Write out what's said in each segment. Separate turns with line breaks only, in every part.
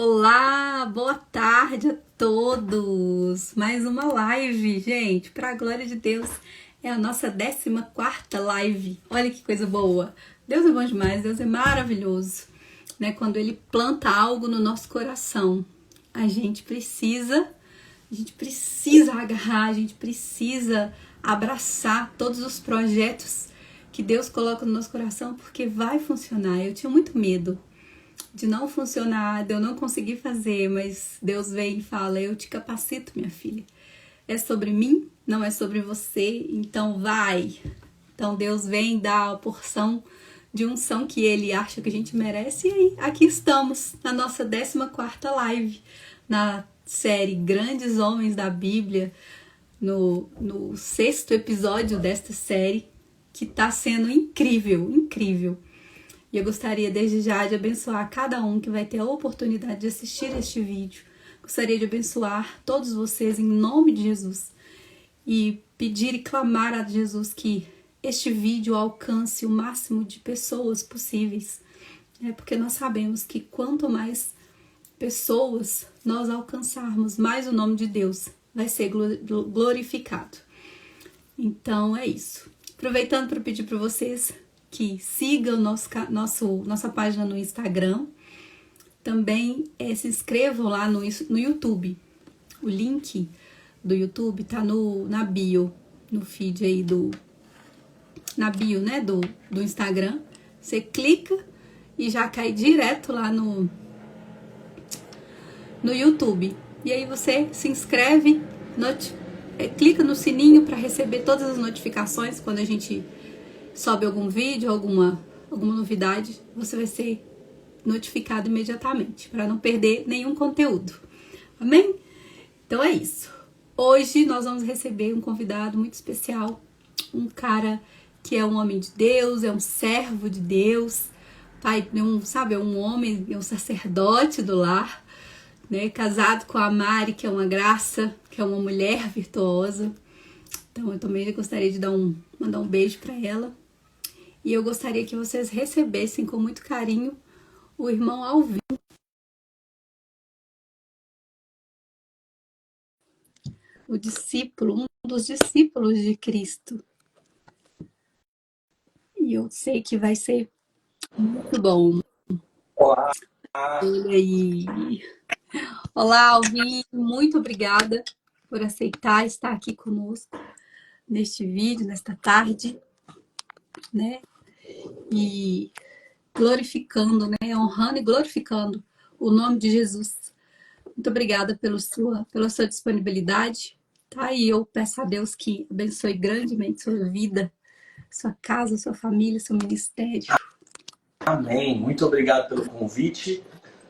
Olá, boa tarde a todos! Mais uma live, gente, para a glória de Deus. É a nossa 14ª live. Olha que coisa boa! Deus é bom demais, Deus é maravilhoso, né? Quando Ele planta algo no nosso coração, a gente precisa agarrar, a gente precisa abraçar todos os projetos que Deus coloca no nosso coração, porque vai funcionar. Eu tinha muito medo de não funcionar, de eu não conseguir fazer, mas Deus vem e fala: eu te capacito, minha filha. É sobre mim, não é sobre você, então vai. Então Deus vem dar a porção de unção que Ele acha que a gente merece. E aí, aqui estamos, na nossa 14ª live, na série Grandes Homens da Bíblia, no 6º episódio desta série, que está sendo incrível, incrível. E eu gostaria desde já de abençoar cada um que vai ter a oportunidade de assistir este vídeo. Gostaria de abençoar todos vocês em nome de Jesus e pedir e clamar a Jesus que este vídeo alcance o máximo de pessoas possíveis. Porque nós sabemos que quanto mais pessoas nós alcançarmos, mais o nome de Deus vai ser glorificado. Então é isso. Aproveitando para pedir para vocês que sigam nossa página no Instagram. Também se inscrevam lá no YouTube. O link do YouTube tá na bio, no feed aí na bio, né, do Instagram. Você clica e já cai direto lá no YouTube. E aí você se inscreve, clica no sininho para receber todas as notificações quando a gente sobe algum vídeo, alguma novidade, você vai ser notificado imediatamente, para não perder nenhum conteúdo. Amém? Então é isso. Hoje nós vamos receber um convidado muito especial, um cara que é um homem de Deus, é um servo de Deus, é um homem, é um sacerdote do lar, né? Casado com a Mari, que é uma graça, que é uma mulher virtuosa. Então eu também gostaria de mandar um beijo para ela. E eu gostaria que vocês recebessem com muito carinho o irmão Alvin, o discípulo, um dos discípulos de Cristo. E eu sei que vai ser muito bom.
Olá.
Olha aí. Olá, Alvin, muito obrigada por aceitar estar aqui conosco neste vídeo, nesta tarde, né? E glorificando, né? Honrando e glorificando o nome de Jesus. Muito obrigada pela sua disponibilidade, tá? E eu peço a Deus que abençoe grandemente sua vida, sua casa, sua família, seu ministério.
Amém. Muito obrigado pelo convite.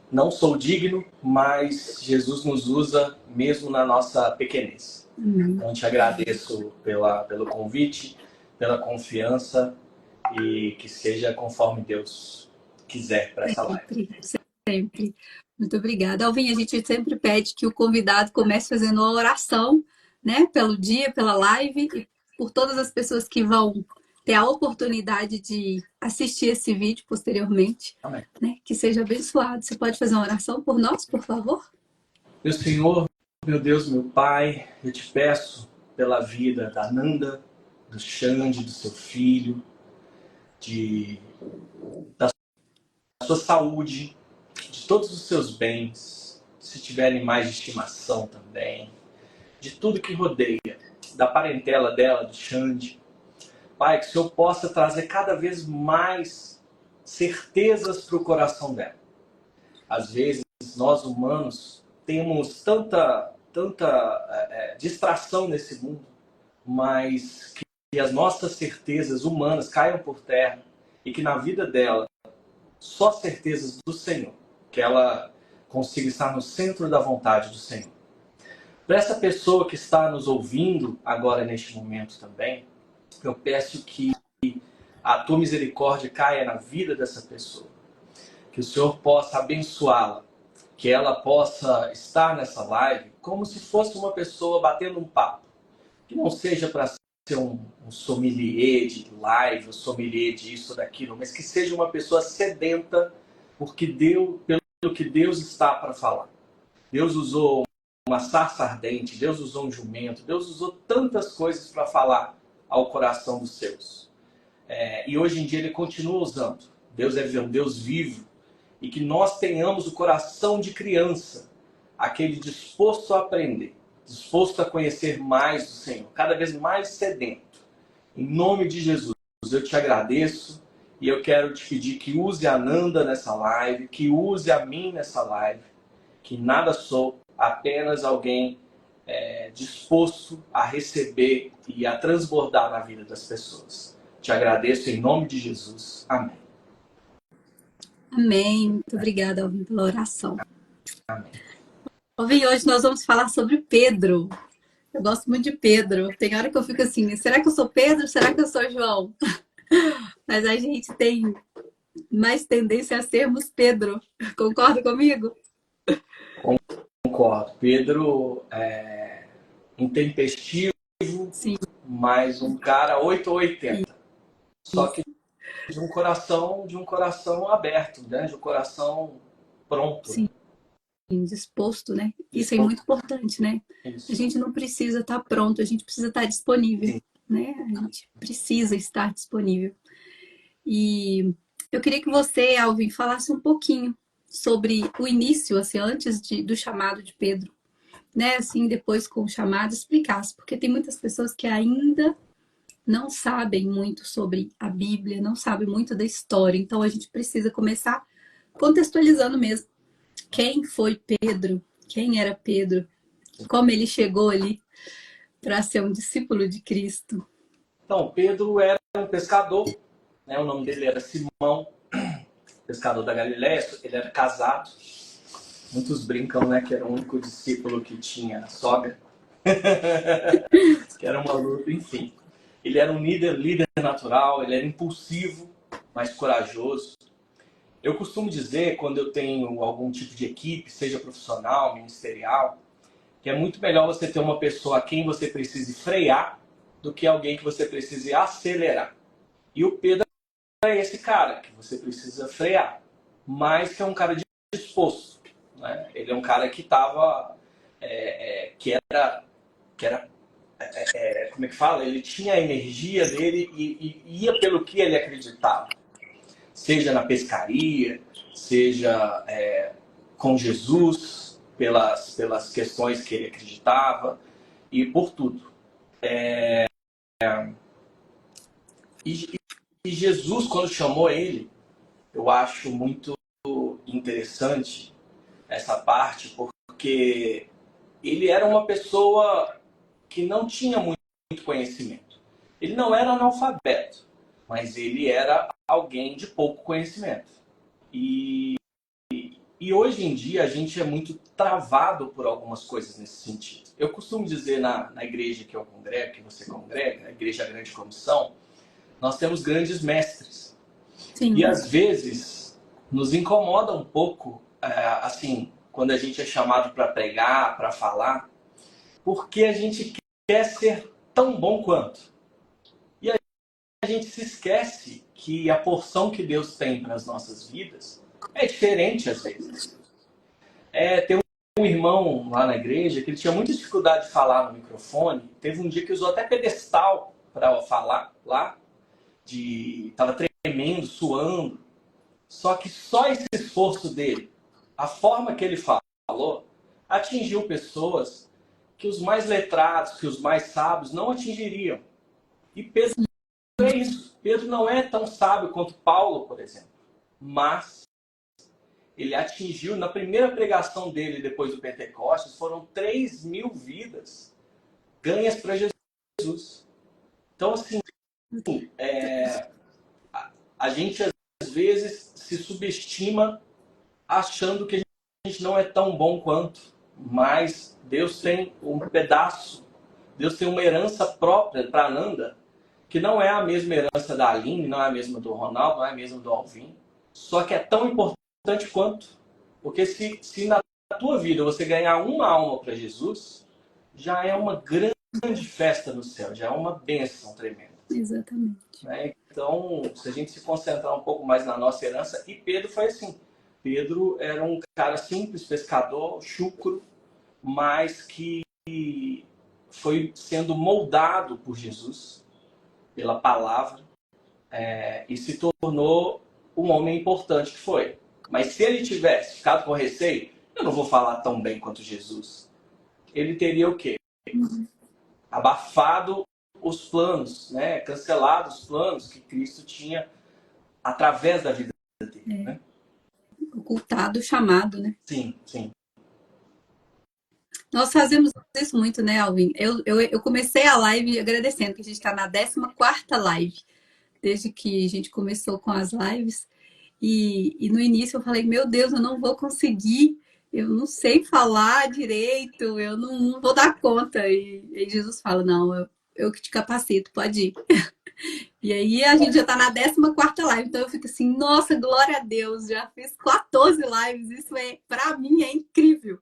Não sou digno, mas Jesus nos usa mesmo na nossa pequenez. Então, te agradeço pelo convite, pela confiança e que seja conforme Deus quiser para essa live.
Sempre. Muito obrigada. Alvin, a gente sempre pede que o convidado comece fazendo uma oração, né? Pelo dia, pela live e por todas as pessoas que vão ter a oportunidade de assistir esse vídeo posteriormente.
Amém.
Né? Que seja abençoado. Você pode fazer uma oração por nós, por favor?
Meu Senhor, meu Deus, meu Pai, eu te peço pela vida da Nanda, do Xande, do seu filho, da sua saúde, de todos os seus bens, se tiver animais de estimação também, de tudo que rodeia, da parentela dela, do Xande. Pai, que o Senhor possa trazer cada vez mais certezas para o coração dela. Às vezes, nós humanos temos tanta distração nesse mundo, mas que as nossas certezas humanas caiam por terra e que na vida dela, só certezas do Senhor, que ela consiga estar no centro da vontade do Senhor. Para essa pessoa que está nos ouvindo agora neste momento também, eu peço que a tua misericórdia caia na vida dessa pessoa. Que o Senhor possa abençoá-la, que ela possa estar nessa live como se fosse uma pessoa batendo um papo. Que não seja para ser um sommelier de live, um sommelier disso ou daquilo, mas que seja uma pessoa sedenta pelo que Deus está para falar. Deus usou uma sarça ardente, Deus usou um jumento, Deus usou tantas coisas para falar ao coração dos seus. E hoje em dia Ele continua usando. Deus é um Deus vivo. E que nós tenhamos o coração de criança, aquele disposto a aprender, disposto a conhecer mais do Senhor, cada vez mais sedento. Em nome de Jesus, eu te agradeço e eu quero te pedir que use a Nanda nessa live, que use a mim nessa live, que nada sou, apenas alguém disposto a receber e a transbordar na vida das pessoas. Te agradeço em nome de Jesus. Amém.
Amém. Muito obrigada, Alvin, pela oração.
Amém.
Alvin, hoje nós vamos falar sobre Pedro. Eu gosto muito de Pedro. Tem hora que eu fico assim, será que eu sou Pedro? Será que eu sou João? Mas a gente tem mais tendência a sermos Pedro. Concorda comigo?
Concordo. Pedro é intempestivo,
Sim.
mas um cara 8 ou 80. Só que de um coração aberto, né? De um coração pronto.
Sim. Disposto, né? Isso é muito importante, né?
Isso.
A gente não precisa estar pronto, a gente precisa estar disponível,
Sim.
né? A gente precisa estar disponível. E eu queria que você, Alvin, falasse um pouquinho sobre o início, assim, antes do chamado de Pedro, né? Assim, depois com o chamado, explicasse, porque tem muitas pessoas que ainda não sabem muito sobre a Bíblia, não sabem muito da história, então a gente precisa começar contextualizando mesmo. Quem foi Pedro? Quem era Pedro? Como ele chegou ali para ser um discípulo de Cristo?
Então, Pedro era um pescador, né? O nome dele era Simão, pescador da Galileia. Ele era casado. Muitos brincam, né, que era o único discípulo que tinha sogra. Que era uma luta, enfim. Ele era um líder natural, ele era impulsivo, mas corajoso. Eu costumo dizer, quando eu tenho algum tipo de equipe, seja profissional, ministerial, que é muito melhor você ter uma pessoa a quem você precise frear do que alguém que você precise acelerar. E o Pedro é esse cara que você precisa frear, mas que é um cara disposto, né? Ele é um cara que estava, que era como é que fala? Ele tinha a energia dele e ia pelo que ele acreditava. Seja na pescaria, seja com Jesus, pelas questões que ele acreditava e por tudo. E Jesus, quando chamou ele, eu acho muito interessante essa parte, porque ele era uma pessoa que não tinha muito conhecimento. Ele não era analfabeto, mas ele era alguém de pouco conhecimento. E hoje em dia a gente é muito travado por algumas coisas nesse sentido. Eu costumo dizer na igreja que eu congrego, que você congrega, a Igreja Grande Comissão, nós temos grandes mestres.
Sim.
E às vezes nos incomoda um pouco, assim, quando a gente é chamado para pregar, para falar, porque a gente quer ser tão bom quanto. E a gente se esquece que a porção que Deus tem para as nossas vidas é diferente às vezes. Tem um irmão lá na igreja que ele tinha muita dificuldade de falar no microfone. Teve um dia que usou até pedestal para falar lá. Estava tremendo, suando. Só que só esse esforço dele, a forma que ele falou, atingiu pessoas que os mais letrados, que os mais sábios não atingiriam. E Pedro é isso. Pedro não é tão sábio quanto Paulo, por exemplo. Mas ele atingiu, na primeira pregação dele depois do Pentecostes, foram 3.000 vidas ganhas para Jesus. Então, assim, a gente às vezes se subestima achando que a gente não é tão bom quanto. Mas Deus tem um pedaço, Deus tem uma herança própria para Nanda, que não é a mesma herança da Aline, não é a mesma do Ronaldo, não é a mesma do Alvin. Só que é tão importante quanto. Porque se na tua vida você ganhar uma alma para Jesus, já é uma grande festa no céu, já é uma bênção tremenda.
Exatamente.
Então, se a gente se concentrar um pouco mais na nossa herança, e Pedro foi assim, Pedro era um cara simples, pescador, chucro, mas que foi sendo moldado por Jesus, pela palavra, e se tornou um homem importante que foi. Mas se ele tivesse ficado com receio, eu não vou falar tão bem quanto Jesus, ele teria o quê? Abafado os planos, né? Cancelado os planos que Cristo tinha através da vida dele. Né?
Ocultado, chamado, né?
Sim, sim.
Nós fazemos isso muito, né, Alvin? Eu comecei a live agradecendo, que a gente está na 14ª live, desde que a gente começou com as lives. E no início eu falei, meu Deus, eu não vou conseguir, eu não sei falar direito, eu não vou dar conta. E Jesus fala, não, eu que te capacito, pode ir. E aí a gente já tá na 14ª live, então eu fico assim, nossa, glória a Deus, já fiz 14 lives, isso para mim é incrível,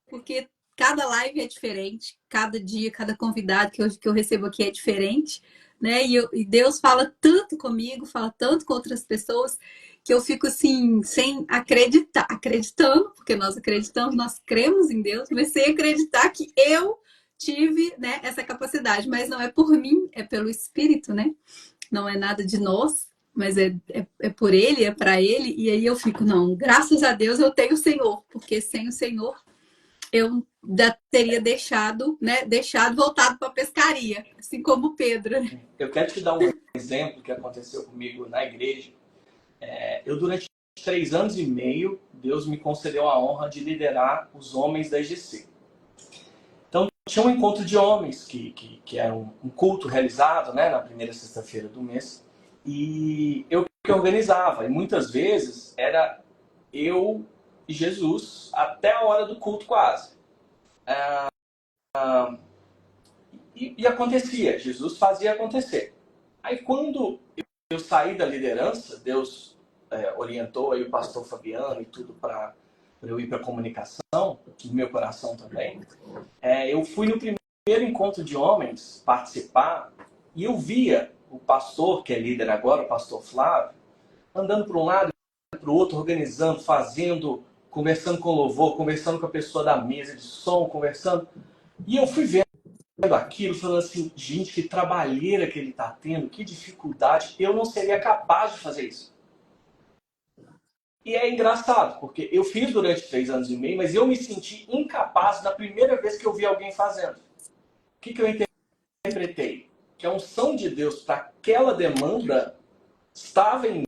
porque cada live é diferente, cada dia, cada convidado que eu recebo aqui é diferente, né? E Deus fala tanto comigo, fala tanto com outras pessoas, que eu fico assim, sem acreditar, acreditando, porque nós acreditamos, nós cremos em Deus, mas sem acreditar que eu tive, né, essa capacidade, mas não é por mim, é pelo Espírito, né? Não é nada de nós, mas é por Ele, é para Ele, e aí eu fico, não, graças a Deus eu tenho o Senhor, porque sem o Senhor eu já teria deixado, né, voltado para a pescaria, assim como Pedro.
Eu quero te dar um exemplo que aconteceu comigo na igreja. Eu, durante 3 anos e meio, Deus me concedeu a honra de liderar os homens da IGC. Então, tinha um encontro de homens, que era um culto realizado, né, na primeira sexta-feira do mês, e eu que organizava. E muitas vezes era eu e Jesus até a hora do culto quase. E acontecia, Jesus fazia acontecer. Aí quando eu saí da liderança, Deus orientou aí o pastor Fabiano e tudo para eu ir para a comunicação, no meu coração também. Eu fui no primeiro encontro de homens participar e eu via o pastor, que é líder agora, o pastor Flávio, andando para um lado e para o outro, organizando, fazendo, conversando com o louvor, conversando com a pessoa da mesa de som, conversando. E eu fui vendo aquilo, falando assim, gente, que trabalheira que ele está tendo, que dificuldade, eu não seria capaz de fazer isso. E é engraçado, porque eu fiz durante 3 anos e meio, mas eu me senti incapaz na primeira vez que eu vi alguém fazendo. O que eu interpretei? Que a unção de Deus para aquela demanda estava em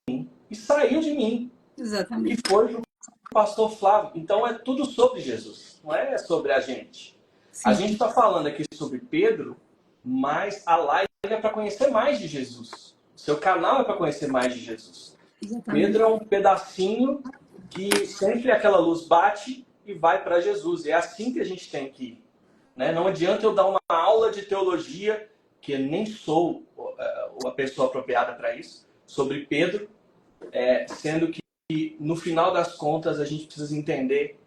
mim e saiu de mim.
Exatamente.
E foi para o pastor Flávio. Então é tudo sobre Jesus, não é sobre a gente. Sim. A gente está falando aqui sobre Pedro, mas a live é para conhecer mais de Jesus. O seu canal é para conhecer mais de Jesus. Exatamente. Pedro é um pedacinho que sempre aquela luz bate e vai para Jesus. É assim que a gente tem que ir. Né? Não adianta eu dar uma aula de teologia, que eu nem sou a pessoa apropriada para isso, sobre Pedro, sendo que no final das contas a gente precisa entender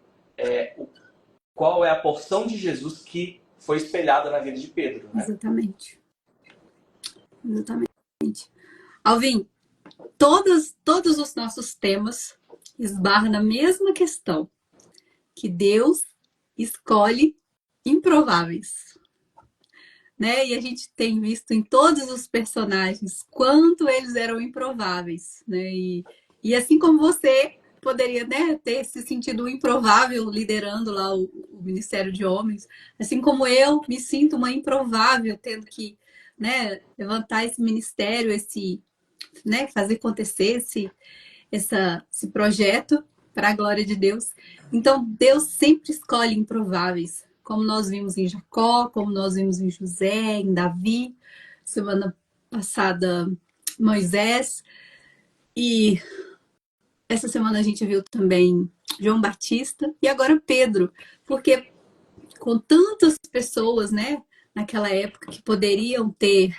qual é a porção de Jesus que foi espelhada na vida de Pedro. Né?
Exatamente. Alvin, todos os nossos temas esbarram na mesma questão, que Deus escolhe improváveis. Né? E a gente tem visto em todos os personagens quanto eles eram improváveis. Né? E assim como você poderia, né, ter se sentido improvável liderando lá o Ministério de Homens, assim como eu me sinto uma improvável tendo que, né, levantar esse ministério, né, fazer acontecer esse projeto para a glória de Deus. Então, Deus sempre escolhe improváveis, como nós vimos em Jacó, como nós vimos em José, em Davi, semana passada Moisés, e essa semana a gente viu também João Batista e agora Pedro, porque com tantas pessoas, né, naquela época que poderiam ter,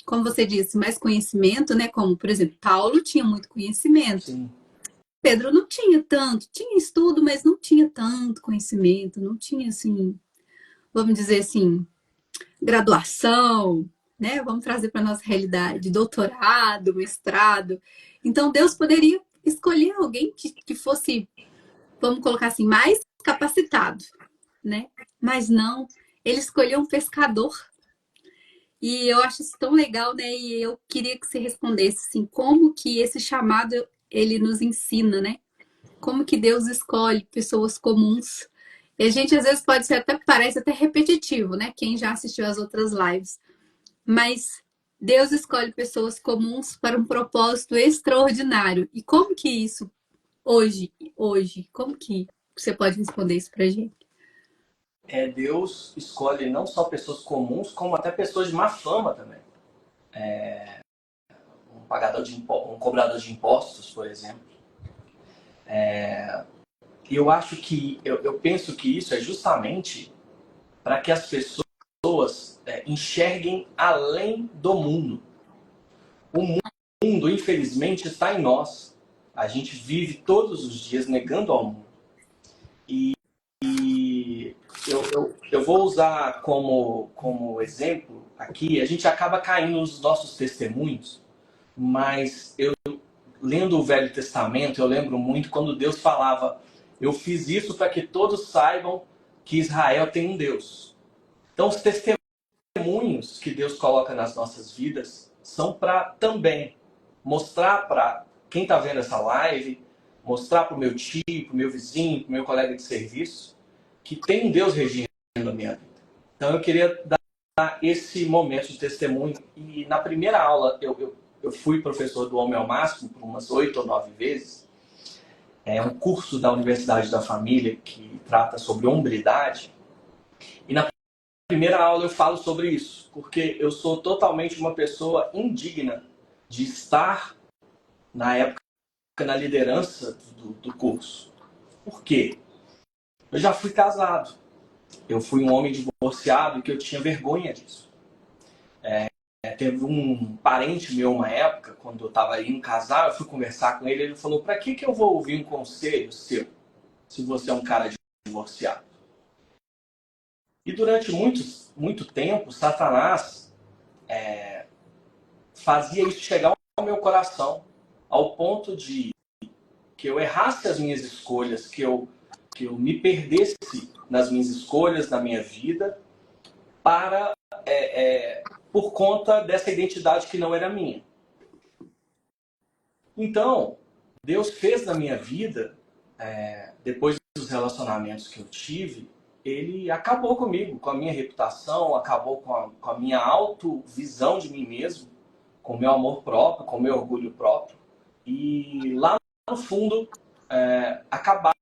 como você disse, mais conhecimento, né, como, por exemplo, Paulo tinha muito conhecimento. Sim. Pedro não tinha tanto, tinha estudo, mas não tinha tanto conhecimento, não tinha, assim, vamos dizer assim, graduação, né? Vamos trazer para a nossa realidade, doutorado, mestrado. Então, Deus poderia escolher alguém que fosse, vamos colocar assim, mais capacitado, né? Mas não, ele escolheu um pescador. E eu acho isso tão legal, né? E eu queria que você respondesse assim, como que esse chamado ele nos ensina, né? Como que Deus escolhe pessoas comuns. E a gente às vezes pode ser até, parece até repetitivo, né? Quem já assistiu às outras lives. Mas Deus escolhe pessoas comuns para um propósito extraordinário. E como que isso hoje, como que você pode responder isso pra gente?
Deus escolhe não só pessoas comuns, como até pessoas de má fama também. Um cobrador de impostos, por exemplo. E eu acho que, eu penso que isso é justamente para que as pessoas enxerguem além do mundo. O mundo, infelizmente, está em nós. A gente vive todos os dias negando ao mundo. E eu vou usar como exemplo aqui, a gente acaba caindo nos nossos testemunhos, mas lendo o Velho Testamento, eu lembro muito quando Deus falava: eu fiz isso para que todos saibam que Israel tem um Deus. Então, os testemunhos que Deus coloca nas nossas vidas são para também mostrar para quem está vendo essa live, mostrar para o meu tio, para o meu vizinho, para o meu colega de serviço, que tem um Deus regindo a minha vida. Então, eu queria dar esse momento de testemunho. E na primeira aula, eu fui professor do Homem ao Máximo por umas 8 ou 9 vezes. É um curso da Universidade da Família que trata sobre hombridade. E na primeira aula eu falo sobre isso, porque eu sou totalmente uma pessoa indigna de estar, na época, na liderança do curso. Por quê? Eu já fui casado. Eu fui um homem divorciado e que eu tinha vergonha disso. Teve um parente meu uma época, quando eu estava indo casar, eu fui conversar com ele, ele falou: para que eu vou ouvir um conselho seu, se você é um cara divorciado? E durante muito tempo, Satanás fazia isso chegar ao meu coração, ao ponto de que eu errasse as minhas escolhas, que eu me perdesse nas minhas escolhas, na minha vida, por conta dessa identidade que não era minha. Então, Deus fez na minha vida, depois dos relacionamentos que eu tive, ele acabou comigo, com a minha reputação, acabou com a minha autovisão de mim mesmo, com o meu amor próprio, com o meu orgulho próprio. E lá no fundo, acabado,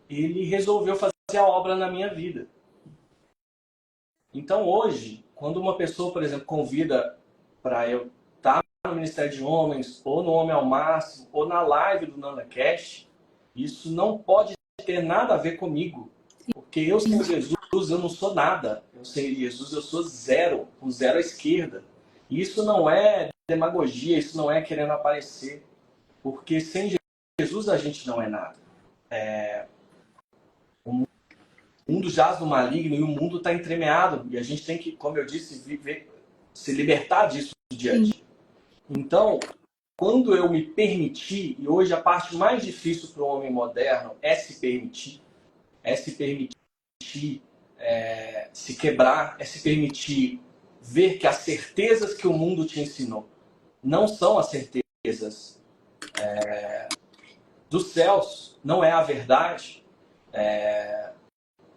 ele resolveu fazer a obra na minha vida. Então hoje, quando uma pessoa, por exemplo, convida para eu estar no Ministério de Homens, ou no Homem ao Máximo, ou na live do NandaCast, isso não pode ter nada a ver comigo. Porque eu sem Jesus, eu não sou nada. Eu sem Jesus, eu sou zero, um zero à esquerda. E isso não é demagogia, isso não é querendo aparecer. Porque sem Jesus a gente não é nada. O mundo jaz no maligno e o mundo está entremeado. E a gente tem que, como eu disse, se libertar disso dia a dia. Então, quando eu me permiti, e hoje a parte mais difícil para o homem moderno é se permitir, se quebrar, é se permitir ver que as certezas que o mundo te ensinou não são as certezas dos céus, não é a verdade.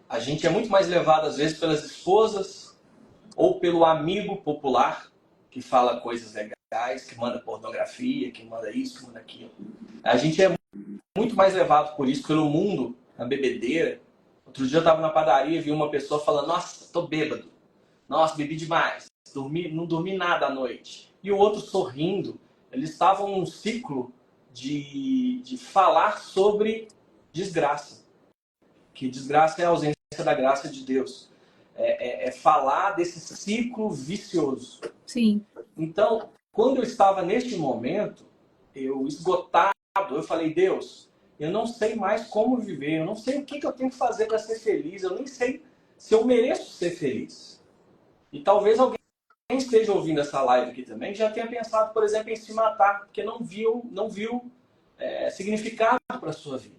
A gente é muito mais levado, às vezes, pelas esposas ou pelo amigo popular que fala coisas legais, que manda pornografia, que manda isso, que manda aquilo. A gente é muito mais levado por isso, pelo mundo, na bebedeira. Outro dia eu estava na padaria e vi uma pessoa falando: nossa, tô bêbado. Nossa, bebi demais. Não dormi nada à noite. E o outro sorrindo. Eles estavam num ciclo de falar sobre desgraça. Que desgraça é a ausência da graça de Deus. É falar desse ciclo vicioso.
Sim.
Então, quando eu estava neste momento, eu esgotado, eu falei: Deus, eu não sei mais como viver, eu não sei o que eu tenho que fazer para ser feliz, eu nem sei se eu mereço ser feliz. E talvez alguém esteja ouvindo essa live aqui também já tenha pensado, por exemplo, em se matar, porque não viu significado para a sua vida.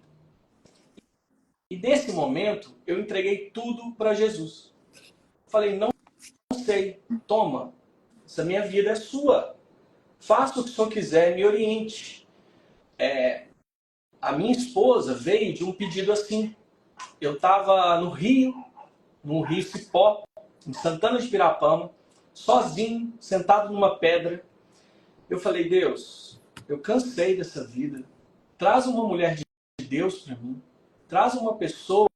E nesse momento, eu entreguei tudo para Jesus. Falei, não sei, toma, essa minha vida é sua. Faça o que o senhor quiser, me oriente. A minha esposa veio de um pedido assim. Eu estava no Rio Cipó, em Santana de Pirapama, sozinho, sentado numa pedra. Eu falei, Deus, eu cansei dessa vida. Traz uma mulher de Deus para mim. Traz uma pessoa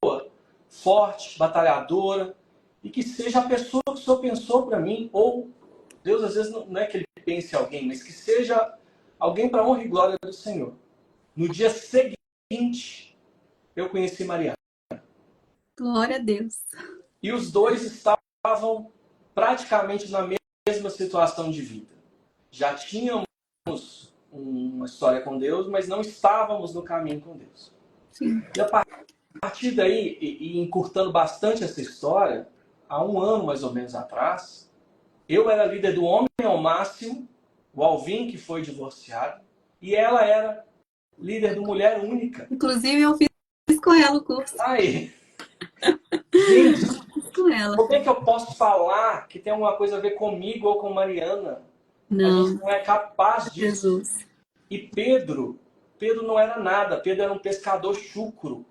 forte, batalhadora, e que seja a pessoa que o Senhor pensou para mim. Ou, Deus às vezes não é que ele pense em alguém, mas que seja alguém para a honra e glória do Senhor. No dia seguinte, eu conheci Mariana.
Glória a Deus.
E os dois estavam praticamente na mesma situação de vida. Já tínhamos uma história com Deus, mas não estávamos no caminho com Deus.
Sim.
E a partir daí, e encurtando bastante essa história, há um ano mais ou menos atrás, eu era líder do Homem ao Máximo, o Alvin, que foi divorciado, e ela era líder do Mulher Única.
Inclusive, eu fiz com ela o curso.
Aí, gente,
Com ela.
como é que eu posso falar que tem alguma coisa a ver comigo ou com Mariana?
Não.
A gente não é capaz disso.
Jesus.
E Pedro não era nada. Pedro era um pescador chucro.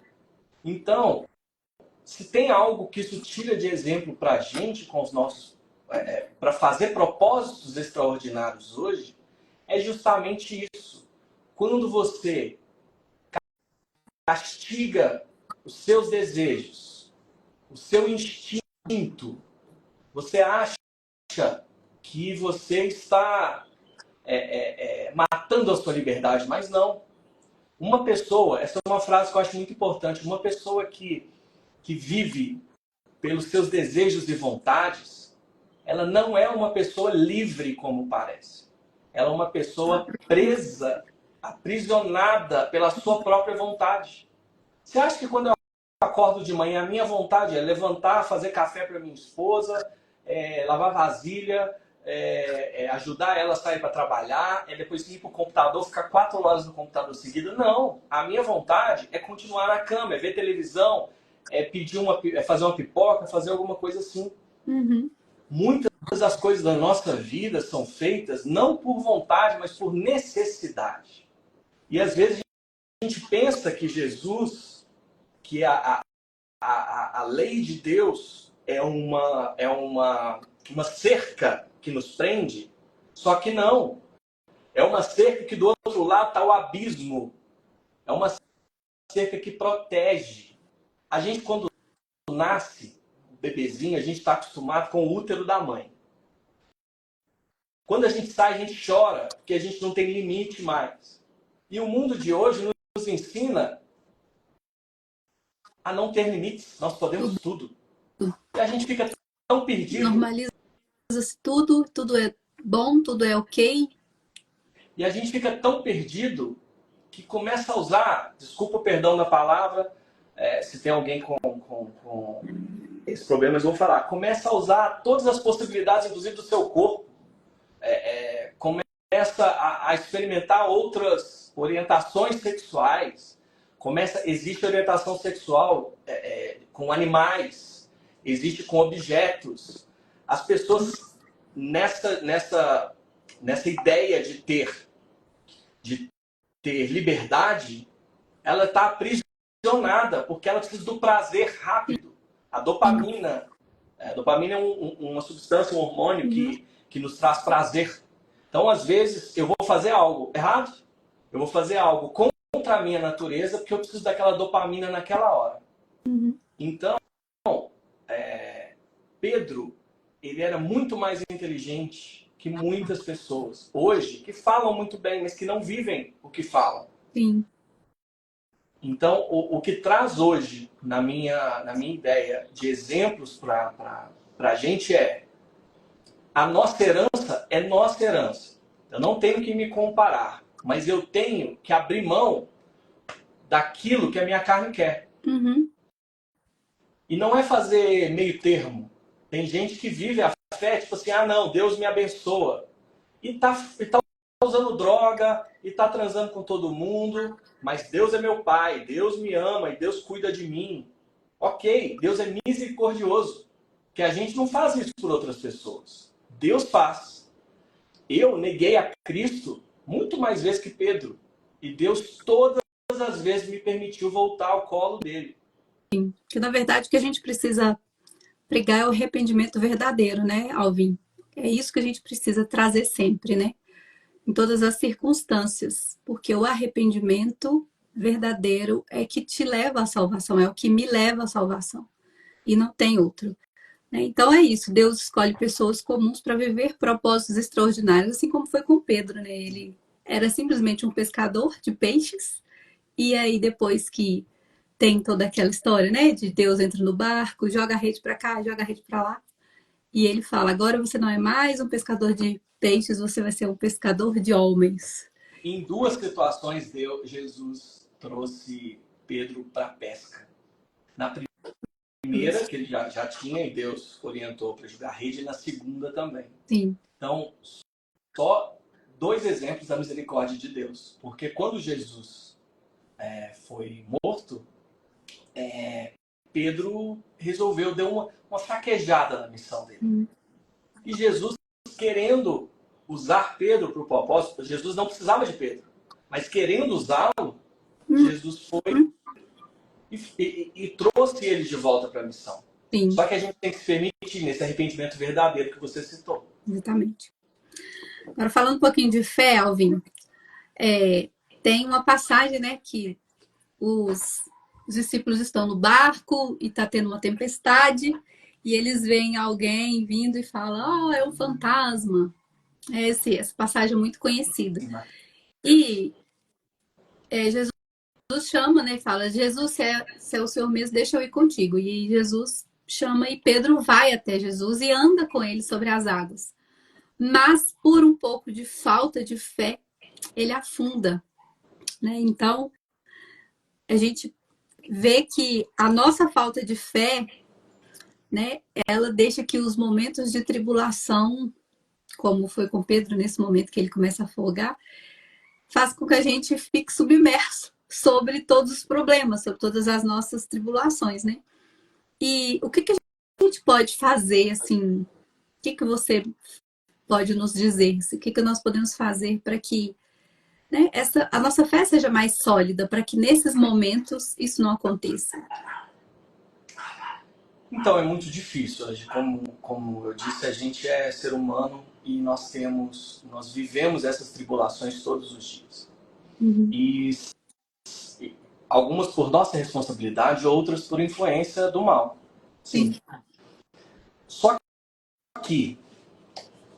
Então, se tem algo que isso tira de exemplo para a gente, com os nossos, para fazer propósitos extraordinários hoje, é justamente isso. Quando você castiga os seus desejos, o seu instinto, você acha que você está matando a sua liberdade, mas não. Uma pessoa, essa é uma frase que eu acho muito importante, uma pessoa que vive pelos seus desejos e vontades, ela não é uma pessoa livre como parece. Ela é uma pessoa presa, aprisionada pela sua própria vontade. Você acha que quando eu acordo de manhã, a minha vontade é levantar, fazer café para minha esposa, lavar vasilha, ajudar ela a sair para trabalhar, depois ir para o computador, ficar 4 horas no computador seguida? Não. A minha vontade é continuar na cama, é ver televisão, fazer uma pipoca, fazer alguma coisa assim.
Uhum.
Muitas das coisas da nossa vida são feitas não por vontade, mas por necessidade. E às vezes a gente pensa que Jesus, que a lei de Deus é uma cerca que nos prende, só que não. É uma cerca que do outro lado está o abismo. É uma cerca que protege. A gente, quando nasce, bebezinho, a gente está acostumado com o útero da mãe. Quando a gente sai, a gente chora, porque a gente não tem limite mais. E o mundo de hoje nos ensina a não ter limites. Nós podemos tudo. E a gente fica tão perdido.
Normaliza-se tudo, tudo é bom, tudo é ok.
E a gente fica tão perdido que começa a usar, desculpa o perdão da palavra, se tem alguém com esse problema, mas vou falar. Começa a usar todas as possibilidades, inclusive do seu corpo. Começa a experimentar outras orientações sexuais. Existe orientação sexual com animais, existe com objetos. As pessoas nessa ideia de ter liberdade, ela está aprisionada porque ela precisa do prazer rápido. A dopamina é uma substância, um hormônio que nos traz prazer. Então, às vezes, eu vou fazer algo errado, eu vou fazer algo contra a minha natureza porque eu preciso daquela dopamina naquela hora.
Uhum.
Então, Pedro, ele era muito mais inteligente que muitas pessoas hoje, que falam muito bem, mas que não vivem o que falam.
Sim.
Então, o que traz hoje, na minha ideia de exemplos para a gente a nossa herança é nossa herança. Eu não tenho que me comparar, mas eu tenho que abrir mão daquilo que a minha carne quer.
Uhum.
E não é fazer meio termo. Tem gente que vive a fé, tipo assim, não, Deus me abençoa. E tá usando droga e tá transando com todo mundo, mas Deus é meu pai, Deus me ama e Deus cuida de mim. Ok, Deus é misericordioso, que a gente não faz isso por outras pessoas. Deus faz. Eu neguei a Cristo muito mais vezes que Pedro. E Deus todas as vezes me permitiu voltar ao colo dele.
Que na verdade o que a gente precisa pregar é o arrependimento verdadeiro, né, Alvin? É isso que a gente precisa trazer sempre, né? Em todas as circunstâncias, porque o arrependimento verdadeiro é que te leva à salvação, é o que me leva à salvação, e não tem outro. Né? Então é isso, Deus escolhe pessoas comuns para viver propósitos extraordinários, assim como foi com Pedro, né? Ele era simplesmente um pescador de peixes, e aí depois que tem toda aquela história, né, de Deus entra no barco, joga a rede para cá, joga a rede para lá, e ele fala: agora você não é mais um pescador de peixes, você vai ser um pescador de homens.
Em duas situações, Jesus trouxe Pedro para a pesca. Na primeira, que ele já tinha e Deus orientou para jogar rede, e na segunda também.
Sim.
Então, só dois exemplos da misericórdia de Deus. Porque quando Jesus foi morto, Pedro resolveu, deu uma fraquejada na missão dele. E Jesus, querendo usar Pedro para o propósito, Jesus não precisava de Pedro, mas querendo usá-lo, Jesus foi e trouxe ele de volta para a missão.
Sim.
Só que a gente tem que se permitir nesse arrependimento verdadeiro que você citou.
Exatamente. Agora, falando um pouquinho de fé, Alvin, tem uma passagem, né, que os discípulos estão no barco e está tendo uma tempestade, e eles veem alguém vindo e falam: oh, é um fantasma. Essa passagem é muito conhecida. E Jesus chama, né, e fala: Jesus, se é o Senhor mesmo, deixa eu ir contigo. E Jesus chama e Pedro vai até Jesus e anda com ele sobre as águas. Mas por um pouco de falta de fé, ele afunda, né? Então, a gente vê que a nossa falta de fé, né, ela deixa que os momentos de tribulação, como foi com Pedro nesse momento que ele começa a afogar, faz com que a gente fique submerso sobre todos os problemas, sobre todas as nossas tribulações, né? E o que a gente pode fazer, assim, o que você pode nos dizer? O que nós podemos fazer para que, né, a nossa fé seja mais sólida, para que nesses momentos isso não aconteça?
Então, é muito difícil. Como eu disse, a gente é ser humano e nós vivemos essas tribulações todos os dias. E algumas por nossa responsabilidade, outras por influência do mal. Sim. Só que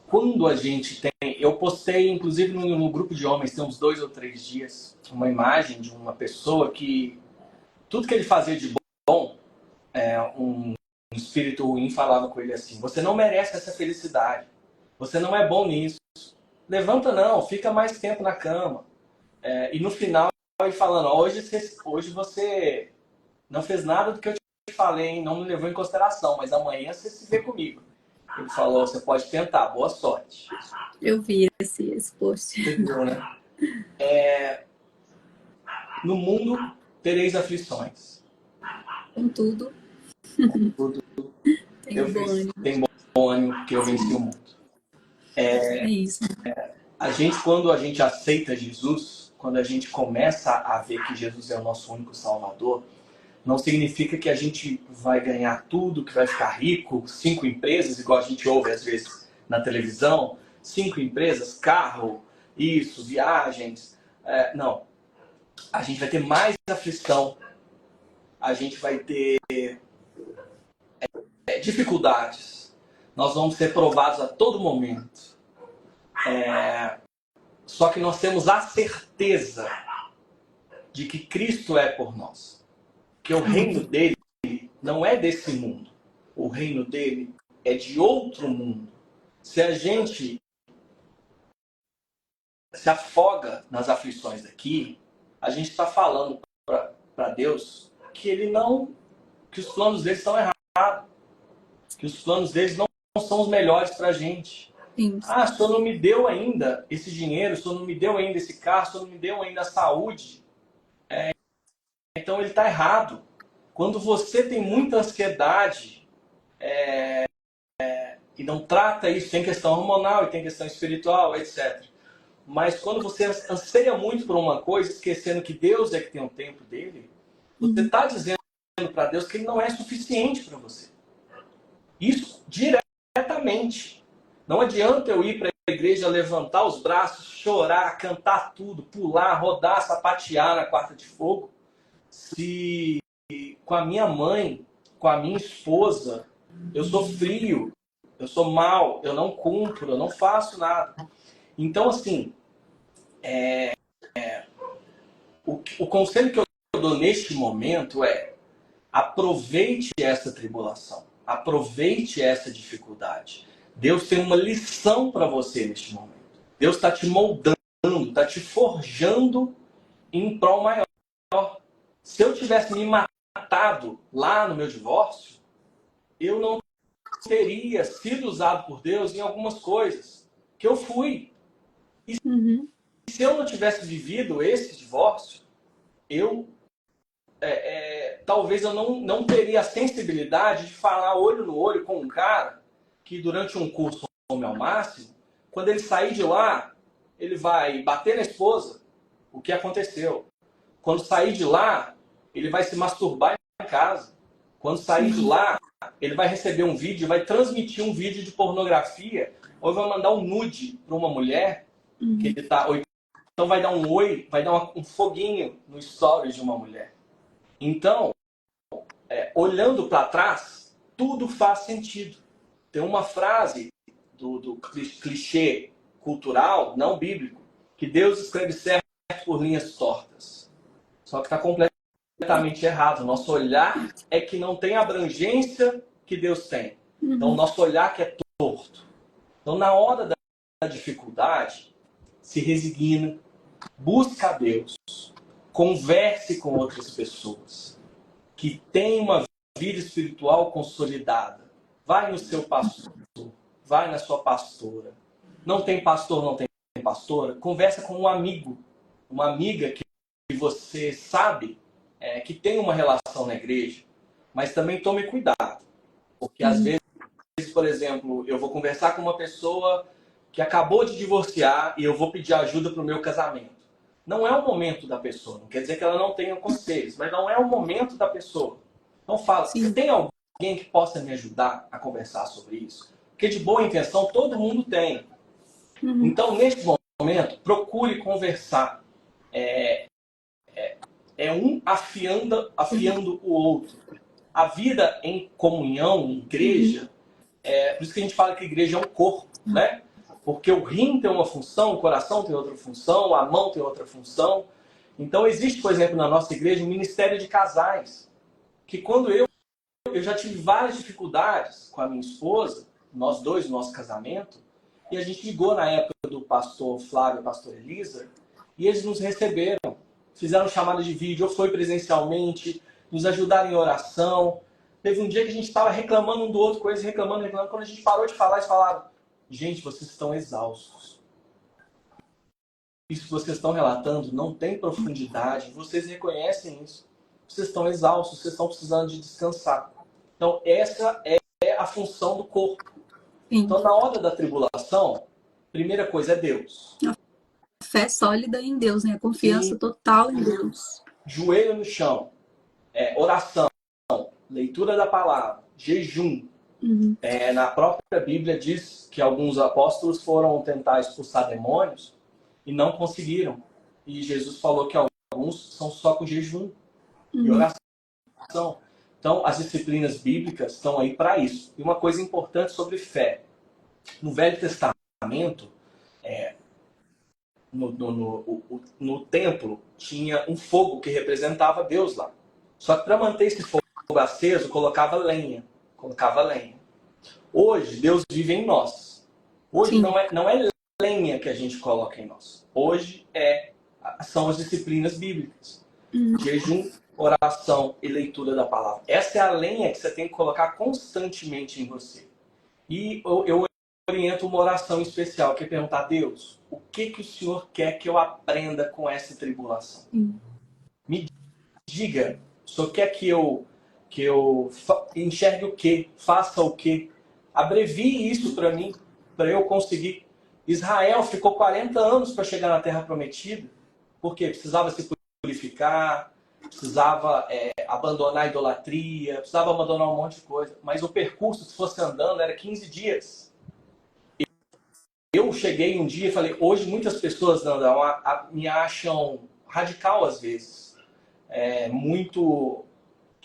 quando a gente tem... Eu postei, inclusive, no grupo de homens, tem uns 2 ou 3 dias, uma imagem de uma pessoa que tudo que ele fazia de bom, um espírito ruim falava com ele assim: você não merece essa felicidade, você não é bom nisso, levanta não, fica mais tempo na cama. E no final ele falando: hoje você não fez nada do que eu te falei, não me levou em consideração, mas amanhã você se vê comigo. Ele falou: você pode tentar, boa sorte.
Eu vi esse post.
Entendeu, né? No mundo tereis aflições.
Contudo,
tem bom ânimo, porque eu venci o mundo.
É isso.
Quando a gente aceita Jesus, quando a gente começa a ver que Jesus é o nosso único Salvador, não significa que a gente vai ganhar tudo, que vai ficar rico, 5 empresas, igual a gente ouve às vezes na televisão, 5 empresas, carro, isso, viagens. Não. A gente vai ter mais aflição, a gente vai ter dificuldades, nós vamos ser provados a todo momento. Só que nós temos a certeza de que Cristo é por nós. Que o reino dele não é desse mundo. O reino dele é de outro mundo. Se a gente se afoga nas aflições daqui, a gente está falando para Deus que os planos dele estão errados. Que os planos deles não são os melhores para a gente.
Sim.
Ah, o senhor não me deu ainda esse dinheiro, o senhor não me deu ainda esse carro, o senhor não me deu ainda a saúde. Então ele está errado. Quando você tem muita ansiedade e não trata isso, tem questão hormonal e tem questão espiritual, etc. Mas quando você anseia muito por uma coisa, esquecendo que Deus é que tem o tempo dele, você está dizendo para Deus que ele não é suficiente para você. Isso diretamente. Não adianta eu ir para a igreja, levantar os braços, chorar, cantar tudo, pular, rodar, sapatear na quarta de fogo, se com a minha mãe, com a minha esposa, eu sou frio, eu sou mau, eu não cumpro, eu não faço nada. Então, assim, o conselho que eu dou neste momento é: aproveite essa tribulação, aproveite essa dificuldade. Deus tem uma lição para você neste momento. Deus está te moldando, está te forjando em prol maior. Se eu tivesse me matado lá no meu divórcio, eu não teria sido usado por Deus em algumas coisas que eu fui. E se eu não tivesse vivido esse divórcio, eu talvez eu não teria a sensibilidade de falar olho no olho com um cara que durante um curso Home ao Máximo, quando ele sair de lá, ele vai bater na esposa, o que aconteceu. Quando sair de lá, ele vai se masturbar em casa. Quando sair de lá, ele vai receber um vídeo, vai transmitir um vídeo de pornografia, ou vai mandar um nude para uma mulher que ele tá, ou então vai dar um oi, vai dar um foguinho no stories de uma mulher. Então, olhando para trás, tudo faz sentido. Tem uma frase do clichê cultural, não bíblico, que Deus escreve certo por linhas tortas. Só que está completamente errado. Nosso olhar é que não tem a abrangência que Deus tem. Então, o nosso olhar que é torto. Então, na hora da dificuldade, se resigna, busca a Deus, converse com outras pessoas que têm uma vida espiritual consolidada. Vai no seu pastor, vai na sua pastora. Não tem pastor, não tem pastora? Conversa com um amigo, uma amiga que você sabe que tem uma relação na igreja, mas também tome cuidado, porque às vezes, por exemplo, eu vou conversar com uma pessoa que acabou de divorciar e eu vou pedir ajuda para o meu casamento. Não é o momento da pessoa, não quer dizer que ela não tenha conselhos, mas não é o momento da pessoa. Então fala, tem alguém que possa me ajudar a conversar sobre isso? Porque de boa intenção todo mundo tem. Então, neste momento, procure conversar. Um afiando o outro. A vida em comunhão, em igreja, por isso que a gente fala que a igreja é um corpo, né? Porque o rim tem uma função, o coração tem outra função, a mão tem outra função. Então existe, por exemplo, na nossa igreja, um ministério de casais, que quando eu já tive várias dificuldades com a minha esposa, nós dois, no nosso casamento, e a gente ligou na época do pastor Flávio e pastor Elisa, e eles nos receberam, fizeram chamada de vídeo, ou foi presencialmente, nos ajudaram em oração. Teve um dia que a gente estava reclamando um do outro, coisa, reclamando. Quando a gente parou de falar, eles falaram: gente, vocês estão exaustos. Isso que vocês estão relatando não tem profundidade. Vocês reconhecem isso. Vocês estão exaustos, vocês estão precisando de descansar. Então, essa é a função do corpo. Então, na hora da tribulação, primeira coisa é Deus.
A fé sólida em Deus, né? A confiança total em Deus.
Joelho no chão, oração, leitura da palavra, jejum. Na própria Bíblia diz que alguns apóstolos foram tentar expulsar demônios e não conseguiram. E Jesus falou que alguns são só com jejum e oração. Então, as disciplinas bíblicas estão aí para isso. E uma coisa importante sobre fé. No Velho Testamento, no templo, tinha um fogo que representava Deus lá. Só que para manter esse fogo aceso, colocava lenha. Hoje, Deus vive em nós. Hoje não é lenha que a gente coloca em nós. Hoje são as disciplinas bíblicas. Jejum, oração e leitura da palavra. Essa é a lenha que você tem que colocar constantemente em você. E eu oriento uma oração especial, que é perguntar a Deus, o que que o Senhor quer que eu aprenda com essa tribulação? Me diga, o Senhor quer que eu enxergue o quê? Faça o quê? Abrevie isso para mim, para eu conseguir. Israel ficou 40 anos para chegar na Terra Prometida, porque precisava se purificar, precisava abandonar a idolatria, precisava abandonar um monte de coisa. Mas o percurso, se fosse andando, era 15 dias. Eu cheguei um dia e falei, hoje muitas pessoas me acham radical às vezes. Muito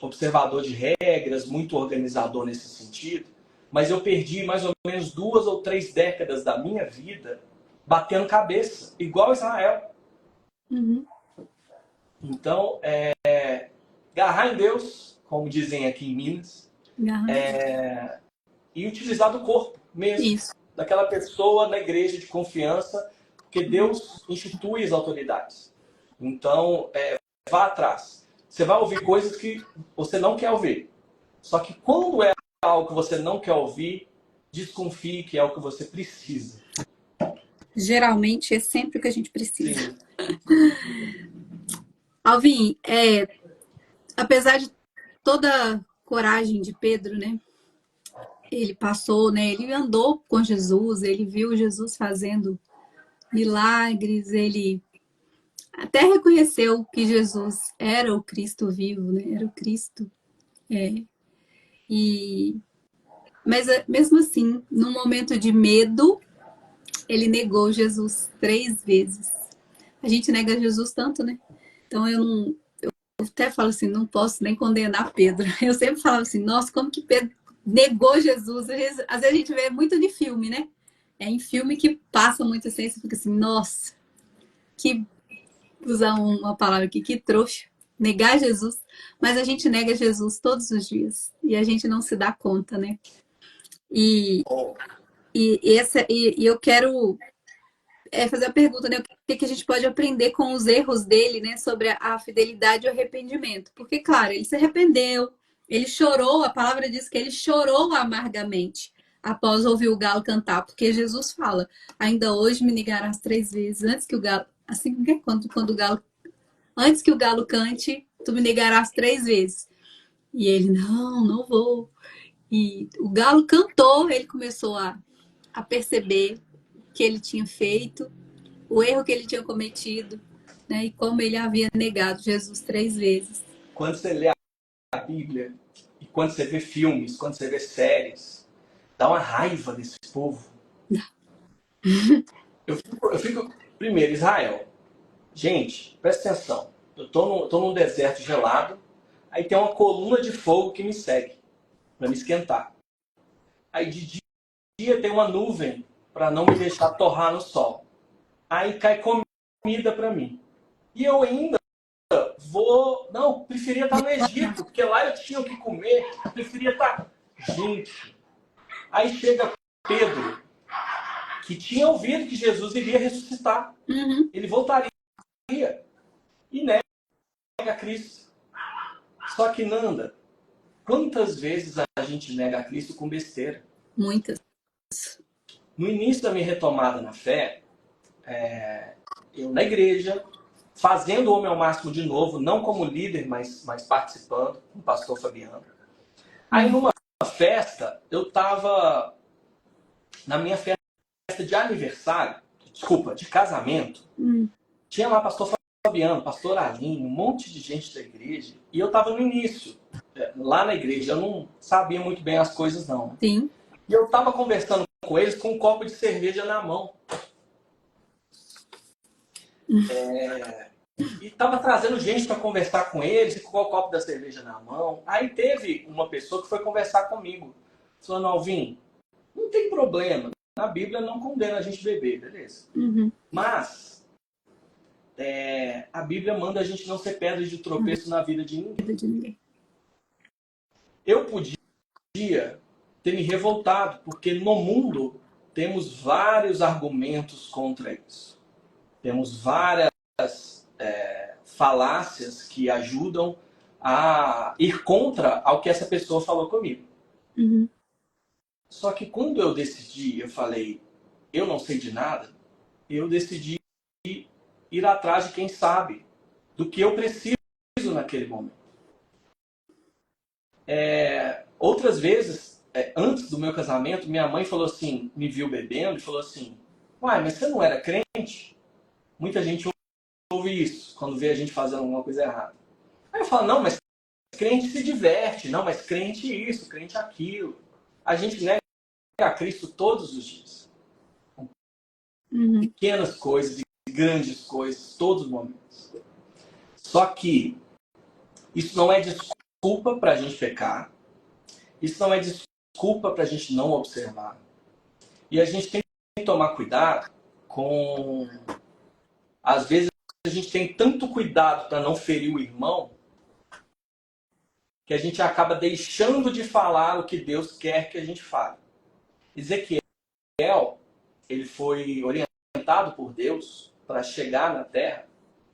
observador de regras, muito organizador nesse sentido, mas eu perdi mais ou menos 2 ou 3 décadas da minha vida batendo cabeça, igual Israel. Então, agarrar em Deus, como dizem aqui em Minas, e utilizar do corpo mesmo,
Isso.
daquela pessoa na igreja de confiança, porque Deus institui as autoridades. Então, vá atrás. Você vai ouvir coisas que você não quer ouvir. Só que quando é algo que você não quer ouvir, desconfie que é o que você precisa.
Geralmente é sempre o que a gente precisa.
Sim.
Alvin, apesar de toda a coragem de Pedro, né? Ele passou, né? Ele andou com Jesus, ele viu Jesus fazendo milagres, ele até reconheceu que Jesus era o Cristo vivo, né? Era o Cristo. Mas mesmo assim, num momento de medo, ele negou Jesus 3 vezes. A gente nega Jesus tanto, né? Então eu até falo assim, não posso nem condenar Pedro. Eu sempre falo assim, nossa, como que Pedro negou Jesus? Às vezes a gente vê muito de filme, né? É em filme que passa muito assim, você fica assim, nossa, que usar uma palavra aqui, que trouxa. Negar Jesus, mas a gente nega Jesus todos os dias e a gente não se dá conta, né? E, e eu quero fazer a pergunta, né? O que a gente pode aprender com os erros dele, né? Sobre a fidelidade e o arrependimento. Porque, claro, ele se arrependeu, ele chorou, a palavra diz que ele chorou amargamente após ouvir o galo cantar, porque Jesus fala, ainda hoje me negarás 3 vezes, antes que o galo, assim, quando o galo, antes que o galo cante, tu me negarás 3 vezes. E ele, não vou. E o galo cantou, ele começou a perceber o que ele tinha feito, o erro que ele tinha cometido, né? E como ele havia negado Jesus 3 vezes.
Quando você lê a Bíblia, e quando você vê filmes, quando você vê séries, dá uma raiva desse povo. Eu fico primeiro, Israel. Gente, presta atenção. Eu tô num deserto gelado, aí tem uma coluna de fogo que me segue, para me esquentar. Aí de dia tem uma nuvem para não me deixar torrar no sol. Aí cai comida para mim. E eu ainda preferia estar no Egito, porque lá eu tinha o que comer. Eu preferia estar. Gente. Aí chega Pedro, que tinha ouvido que Jesus iria ressuscitar. Ele voltaria e nega a Cristo. Só que, Nanda, quantas vezes a gente nega a Cristo com besteira?
Muitas.
No início da minha retomada na fé, eu na igreja, fazendo o meu máximo de novo, não como líder, mas participando, com o pastor Fabiano. Aí numa festa, eu estava na minha festa de aniversário, de casamento, tinha lá pastor Fabiano, pastor Aline, um monte de gente da igreja, e eu estava no início, lá na igreja, eu não sabia muito bem as coisas não.
Sim.
E eu estava conversando com eles com um copo de cerveja na mão. E estava trazendo gente para conversar com eles, com o copo da cerveja na mão. Aí teve uma pessoa que foi conversar comigo, falando, Alvin, não tem problema, na Bíblia não condena a gente beber, beleza? Mas a Bíblia manda a gente não ser pedra de tropeço na vida de ninguém. Eu podia ter me revoltado, porque no mundo temos vários argumentos contra isso. Temos várias falácias que ajudam a ir contra ao que essa pessoa falou comigo. Só que quando eu decidi, eu falei, eu não sei de nada, eu decidi ir atrás de quem sabe do que eu preciso naquele momento. Outras vezes, antes do meu casamento, minha mãe falou assim, me viu bebendo e falou assim, uai, mas você não era crente? Muita gente ouve isso quando vê a gente fazendo alguma coisa errada. Aí eu falo, não, mas crente se diverte, não, mas crente isso, crente aquilo. A gente nega a Cristo todos os dias. Pequenas coisas e grandes coisas, todos os momentos. Só que isso não é desculpa para a gente pecar, isso não é desculpa para a gente não observar. E a gente tem que tomar cuidado com... Às vezes a gente tem tanto cuidado para não ferir o irmão, que a gente acaba deixando de falar o que Deus quer que a gente fale. Ezequiel, ele foi orientado por Deus para chegar na terra,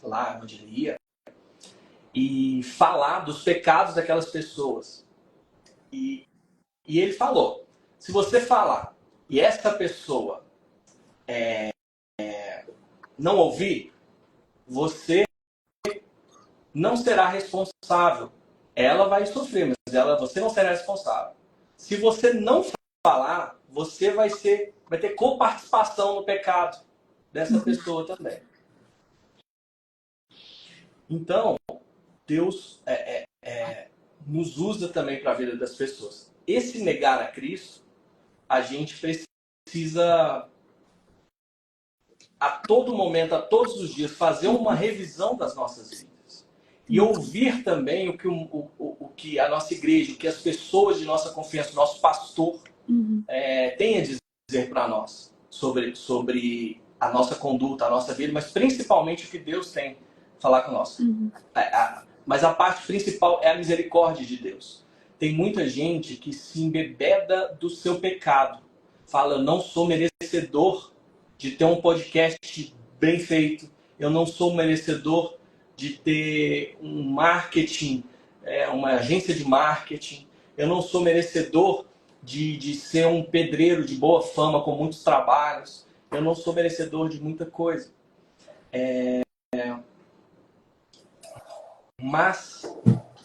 lá onde ele ia, e falar dos pecados daquelas pessoas. E ele falou, se você falar e essa pessoa não ouvir, você não será responsável. Ela vai sofrer, mas você não será responsável. Se você não falar, você vai ter coparticipação no pecado dessa pessoa também. Então, Deus nos usa também para a vida das pessoas. Esse negar a Cristo, a gente precisa a todo momento, a todos os dias, fazer uma revisão das nossas vidas. E ouvir também o que a nossa igreja, o que as pessoas de nossa confiança, o nosso pastor, tem a dizer para nós sobre a nossa conduta, a nossa vida, mas principalmente o que Deus tem a falar com nós. Mas a parte principal é a misericórdia de Deus. Tem muita gente que se embebeda do seu pecado. Fala, eu não sou merecedor de ter um podcast bem feito. Eu não sou merecedor de ter um marketing, uma agência de marketing. Eu não sou merecedor de ser um pedreiro de boa fama com muitos trabalhos. Eu não sou merecedor de muita coisa. Mas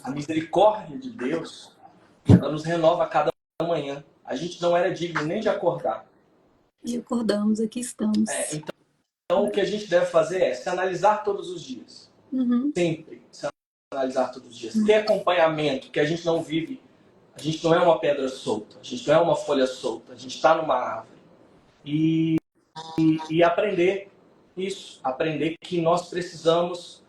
a misericórdia de Deus, ela nos renova a cada manhã. A gente não era digno nem de acordar.
E acordamos, aqui estamos.
Então, o que a gente deve fazer é se analisar todos os dias. Sempre se analisar todos os dias. Ter acompanhamento, que a gente não vive. A gente não é uma pedra solta. A gente não é uma folha solta. A gente está numa árvore. E aprender isso. Aprender que nós precisamos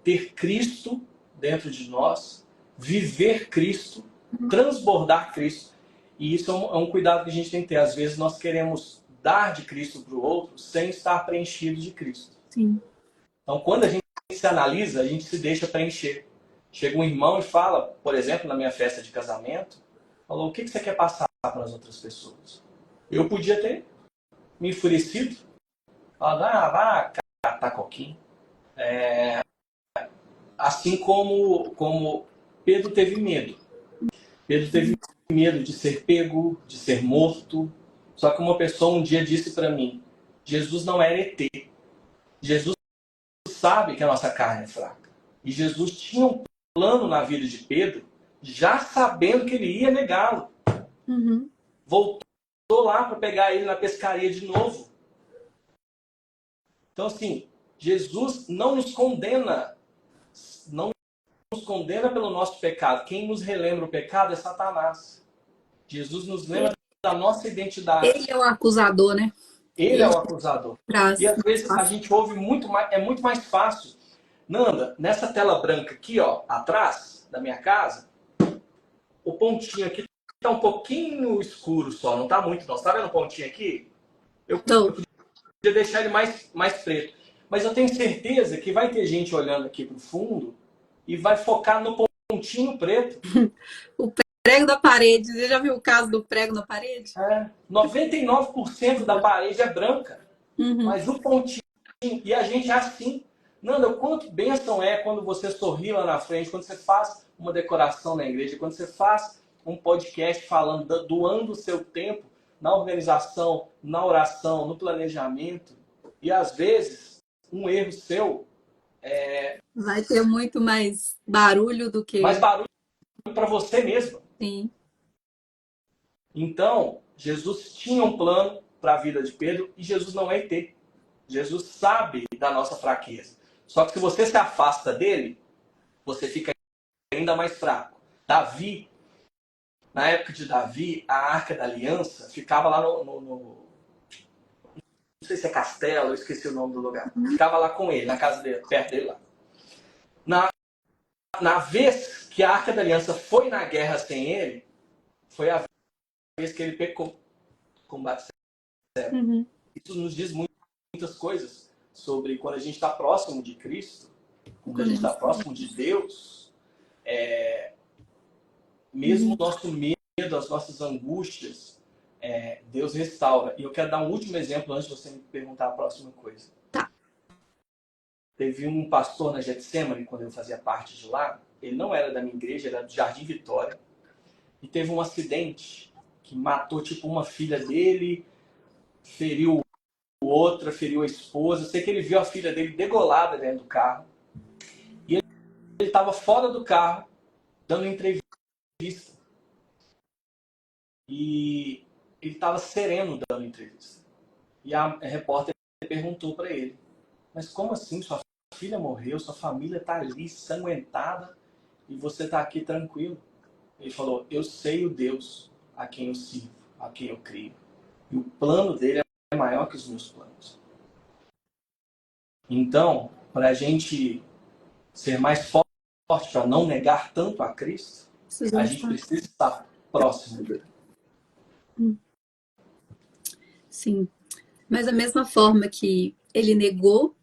ter Cristo dentro de nós. Viver Cristo. Transbordar Cristo. E isso é um cuidado que a gente tem que ter. Às vezes nós queremos dar de Cristo para o outro sem estar preenchido de Cristo.
Sim.
Então, quando a gente se analisa, a gente se deixa preencher. Chega um irmão e fala, por exemplo, na minha festa de casamento, falou, o que você quer passar para as outras pessoas? Eu podia ter me enfurecido, falado, vá catar coquinho. Assim como Pedro teve medo. Pedro teve medo de ser pego, de ser morto. Só que uma pessoa um dia disse para mim, Jesus não era ET. Jesus sabe que a nossa carne é fraca. E Jesus tinha um plano na vida de Pedro, já sabendo que ele ia negá-lo. Voltou lá para pegar ele na pescaria de novo. Então, assim, Jesus não nos condena pelo nosso pecado. Quem nos relembra o pecado é Satanás. Jesus nos lembra da nossa identidade.
Ele é o acusador, né?
Ele é o acusador.
Traz.
E às vezes a gente ouve muito mais, é muito mais fácil. Nanda, nessa tela branca aqui, ó, atrás da minha casa, o pontinho aqui tá um pouquinho escuro só, não tá muito não. Você tá vendo o pontinho aqui? Eu podia deixar ele mais preto. Mas eu tenho certeza que vai ter gente olhando aqui pro fundo e vai focar no pontinho preto.
O prego da parede. Você já viu o caso do prego na parede?
99% da parede é branca. Mas o pontinho... E a gente é assim. Nanda, o quanto bênção é quando você sorri lá na frente, quando você faz uma decoração na igreja, quando você faz um podcast falando, doando o seu tempo na organização, na oração, no planejamento. E às vezes, um erro seu
Vai ter muito mais barulho do
mais
que.
barulho para você mesmo.
Sim.
Então, Jesus tinha um plano para a vida de Pedro e Jesus não é ET. Jesus sabe da nossa fraqueza. Só que se você se afasta dele, você fica ainda mais fraco. Davi, na época de Davi, a Arca da Aliança ficava lá não sei se é castelo, eu esqueci o nome do lugar. Ficava lá com ele, na casa dele, perto dele lá. Na vez que a Arca da Aliança foi na guerra sem ele, foi a vez que ele pecou com Batseba.
Uhum.
Isso nos diz muitas coisas sobre quando a gente está próximo de Cristo, quando a gente está próximo de Deus, mesmo o nosso medo, as nossas angústias, Deus restaura. E eu quero dar um último exemplo antes de você me perguntar a próxima coisa.
Tá.
Teve um pastor na Getsemane, quando eu fazia parte de lá, ele não era da minha igreja, era do Jardim Vitória, e teve um acidente que matou tipo uma filha dele, feriu outra, feriu a esposa. Eu sei que ele viu a filha dele degolada dentro do carro. E ele estava fora do carro, dando entrevista. E ele estava sereno dando entrevista. E a repórter perguntou para ele: mas como assim? Sua filha morreu, sua família está ali, sanguentada, e você está aqui tranquilo? Ele falou: eu sei o Deus a quem eu sirvo, a quem eu creio. E o plano dele é maior que os meus planos. Então, para a gente ser mais forte, para não negar tanto a Cristo, a gente precisa estar próximo dele.
Sim. Mas da mesma forma que ele negou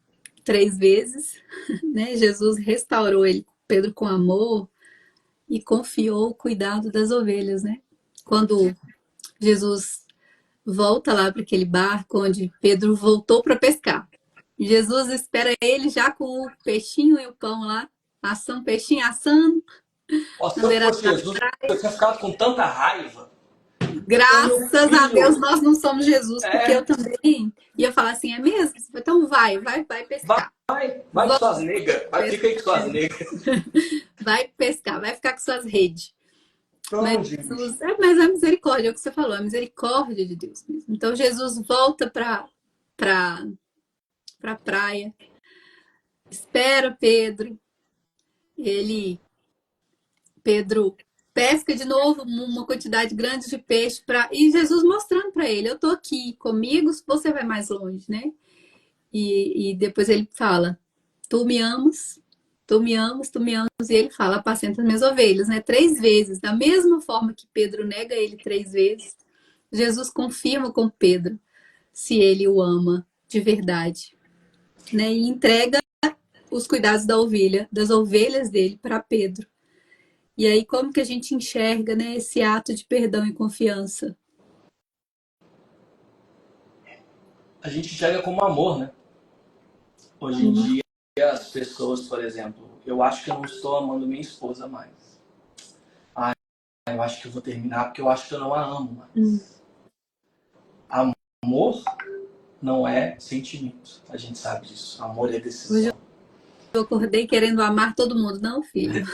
3 vezes, né? Jesus restaurou ele, Pedro, com amor e confiou o cuidado das ovelhas, né? Quando Jesus volta lá para aquele barco onde Pedro voltou para pescar. Jesus espera ele já com o peixinho e o pão lá, assando, peixinho assando,
Se
na
eu
beirada
fosse
da
Jesus,
praia.
eu tinha ficado com tanta raiva. O meu
Graças a Deus
filho,
nós não somos Jesus, porque eu também ia falar assim, é mesmo? Então vai pescar.
vai com
Vamos
suas negas, fica aí com suas
pescar.
negas.
Vai pescar, vai ficar com suas redes. Mas
Não, gente.
Jesus, mas a misericórdia, é o que você falou, a misericórdia de Deus mesmo. Então Jesus volta para praia, espera Pedro pesca de novo uma quantidade grande de peixe e Jesus mostrando para ele, eu tô aqui comigo, você vai mais longe, né? E depois ele fala, tu me amas, tu me amas, tu me amas, e ele fala, apacenta as minhas ovelhas, né? 3 vezes, da mesma forma que Pedro nega ele 3 vezes, Jesus confirma com Pedro se ele o ama de verdade, né? E entrega os cuidados das ovelhas dele para Pedro. E aí, como que a gente enxerga, né, esse ato de perdão e confiança?
A gente enxerga como amor, né? Hoje em dia, as pessoas, por exemplo, eu acho que eu não estou amando minha esposa mais. Ah, eu acho que eu vou terminar porque eu acho que eu não a amo mais. Amor não é sentimento. A gente sabe disso. Amor é
Hoje
decisão.
eu acordei querendo amar todo mundo. Não, filho.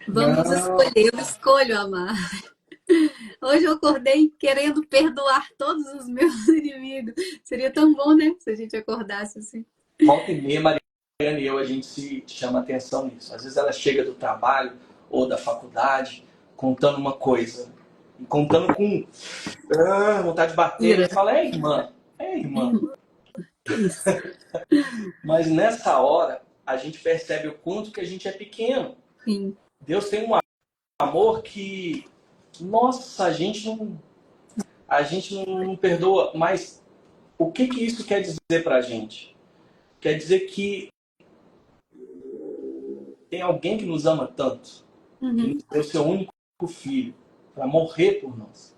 Vamos
Não.
escolher. Eu escolho amar. Hoje eu acordei querendo perdoar todos os meus inimigos. Seria tão bom, né? Se a gente acordasse assim.
Volta e meia, Mariana e eu, a gente se chama atenção nisso. Às vezes ela chega do trabalho ou da faculdade contando uma coisa. E contando com vontade de bater. A gente fala, é irmã.
Que isso?
Mas nessa hora, a gente percebe o quanto que a gente é pequeno.
Sim.
Deus tem um amor que, nossa, a gente não perdoa. Mas o que isso quer dizer pra gente? Quer dizer que tem alguém que nos ama tanto, que nos deu seu único filho para morrer por nós.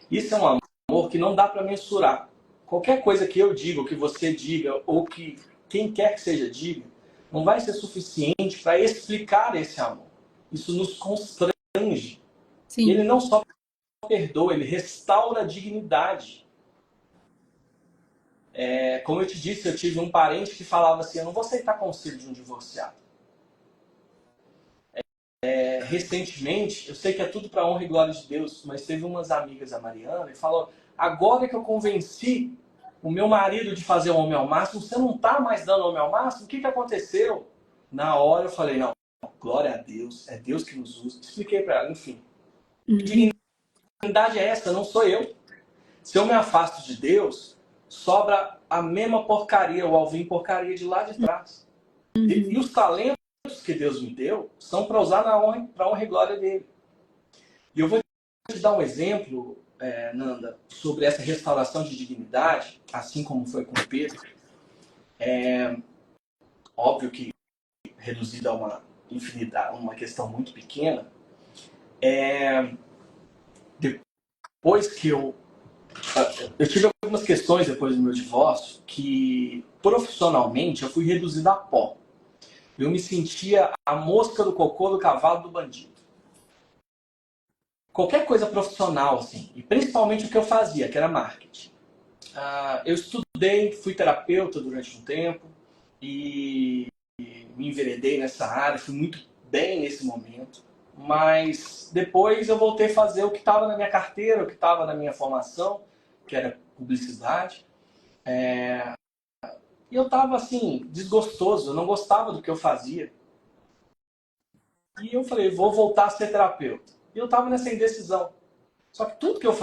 Isso é um amor que não dá para mensurar. Qualquer coisa que eu diga, ou que você diga, ou que quem quer que seja diga, não vai ser suficiente para explicar esse amor. Isso nos constrange. E ele
Sim.
não só perdoa, ele restaura a dignidade. Como eu te disse, eu tive um parente que falava assim, eu não vou aceitar conselho de um divorciado. Recentemente, eu sei que é tudo para honra e glória de Deus, mas teve umas amigas, a Mariana, e falou, agora que eu convenci o meu marido de fazer o homem ao máximo, você não está mais dando homem ao máximo? O que aconteceu? Na hora eu falei, não, glória a Deus, é Deus que nos usa. Expliquei para ela, enfim.
Uhum.
Dignidade é essa, não sou eu. Se eu me afasto de Deus, sobra a mesma porcaria, o alvinho porcaria de lá de trás. E
Uhum.
os talentos que Deus me deu são para usar para honra e glória dele. E eu vou te dar um exemplo, Nanda, sobre essa restauração de dignidade, assim como foi com Pedro. Óbvio que reduzido a uma infinidade, uma questão muito pequena. Depois que eu tive algumas questões depois do meu divórcio que profissionalmente eu fui reduzido a pó. Eu me sentia a mosca do cocô do cavalo do bandido. Qualquer coisa profissional, assim, e principalmente o que eu fazia, que era marketing. Eu estudei, fui terapeuta durante um tempo e me enveredei nessa área, fui muito bem nesse momento. Mas depois eu voltei a fazer o que estava na minha carteira, o que estava na minha formação, que era publicidade. E eu estava assim, desgostoso, eu não gostava do que eu fazia. E eu falei, vou voltar a ser terapeuta. E eu estava nessa indecisão. Só que tudo que eu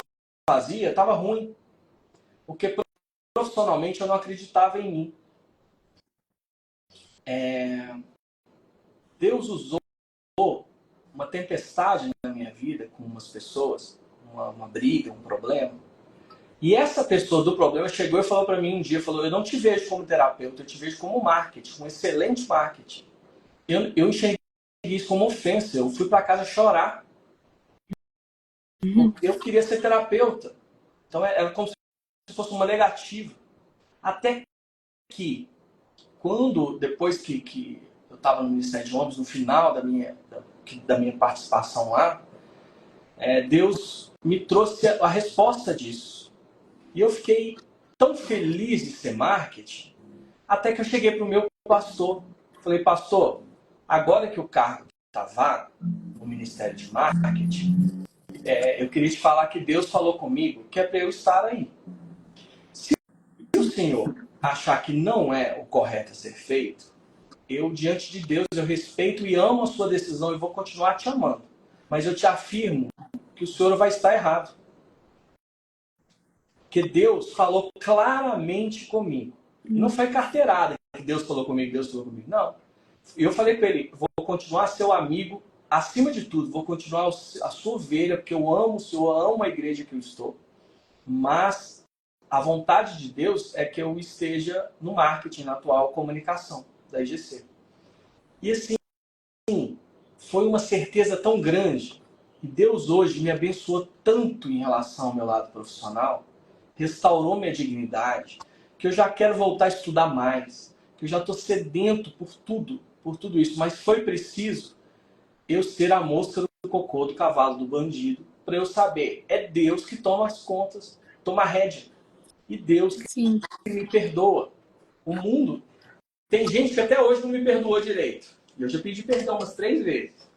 fazia estava ruim, porque profissionalmente eu não acreditava em mim. Deus usou uma tempestade na minha vida com umas pessoas, uma briga, um problema. E essa pessoa do problema chegou e falou para mim um dia, falou, eu não te vejo como terapeuta, eu te vejo como marketing, um excelente marketing. Eu enxerguei isso como ofensa, eu fui para casa chorar,
Uhum.
porque eu queria ser terapeuta. Então era como se fosse uma negativa. Até que, depois que eu estava no Ministério de Londres, no final da minha participação lá, Deus me trouxe a resposta disso. E eu fiquei tão feliz de ser marketing, até que eu cheguei para o meu pastor. Falei, pastor, agora que o cargo está vago no Ministério de Marketing, eu queria te falar que Deus falou comigo que é para eu estar aí. Se o senhor achar que não é o correto a ser feito, eu, diante de Deus, eu respeito e amo a sua decisão e vou continuar te amando. Mas eu te afirmo que o senhor vai estar errado. Que Deus falou claramente comigo. E não foi carteirada que Deus falou comigo, Deus falou comigo. Não. Eu falei para ele, vou continuar seu amigo, acima de tudo, vou continuar a sua ovelha, porque eu amo o Senhor, amo a igreja que eu estou. Mas a vontade de Deus é que eu esteja no marketing, na atual comunicação da IGC. E assim, foi uma certeza tão grande. E Deus hoje me abençoou tanto em relação ao meu lado profissional, restaurou minha dignidade, que eu já quero voltar a estudar mais, que eu já estou sedento por tudo isso. Mas foi preciso eu ser a mosca do cocô do cavalo do bandido, para eu saber, é Deus que toma as contas, toma a rédea. E Deus que
Sim.
me perdoa. O mundo, tem gente que até hoje não me perdoou direito. E eu já pedi perdão umas 3 vezes.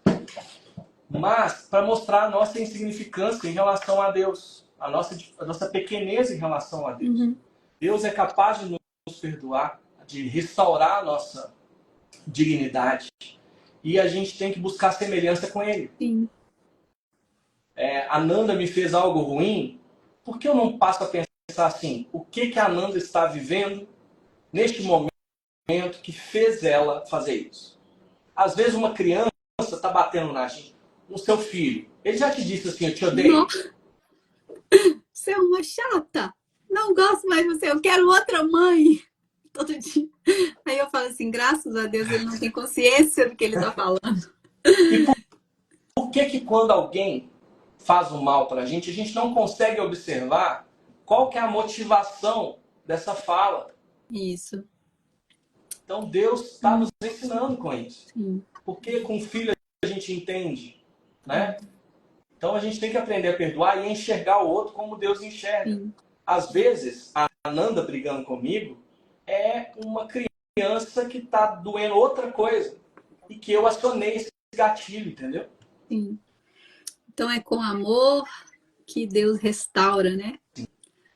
Mas para mostrar a nossa insignificância em relação a Deus, a nossa pequenez em relação a Deus.
Uhum.
Deus é capaz de nos perdoar, de restaurar a nossa dignidade. E a gente tem que buscar semelhança com Ele.
Sim.
A Nanda me fez algo ruim, por que eu não passo a pensar assim, o que a Nanda está vivendo neste momento que fez ela fazer isso? Às vezes uma criança está batendo na gente, no seu filho. Ele já te disse assim, eu te odeio.
Nossa, você é uma chata. Não gosto mais de você, eu quero outra mãe. Todo dia. Aí eu falo assim, graças a Deus ele não tem consciência do que ele tá falando.
E por que quando alguém faz um mal para a gente não consegue observar qual que é a motivação dessa fala?
Isso.
Então Deus está nos ensinando com isso.
Sim.
Porque com o filho a gente entende, né? Então a gente tem que aprender a perdoar e enxergar o outro como Deus enxerga.
Sim.
Às vezes, a Nanda brigando comigo é uma criança que está doendo outra coisa e que eu acionei esse gatilho, entendeu?
Sim. Então é com amor que Deus restaura, né?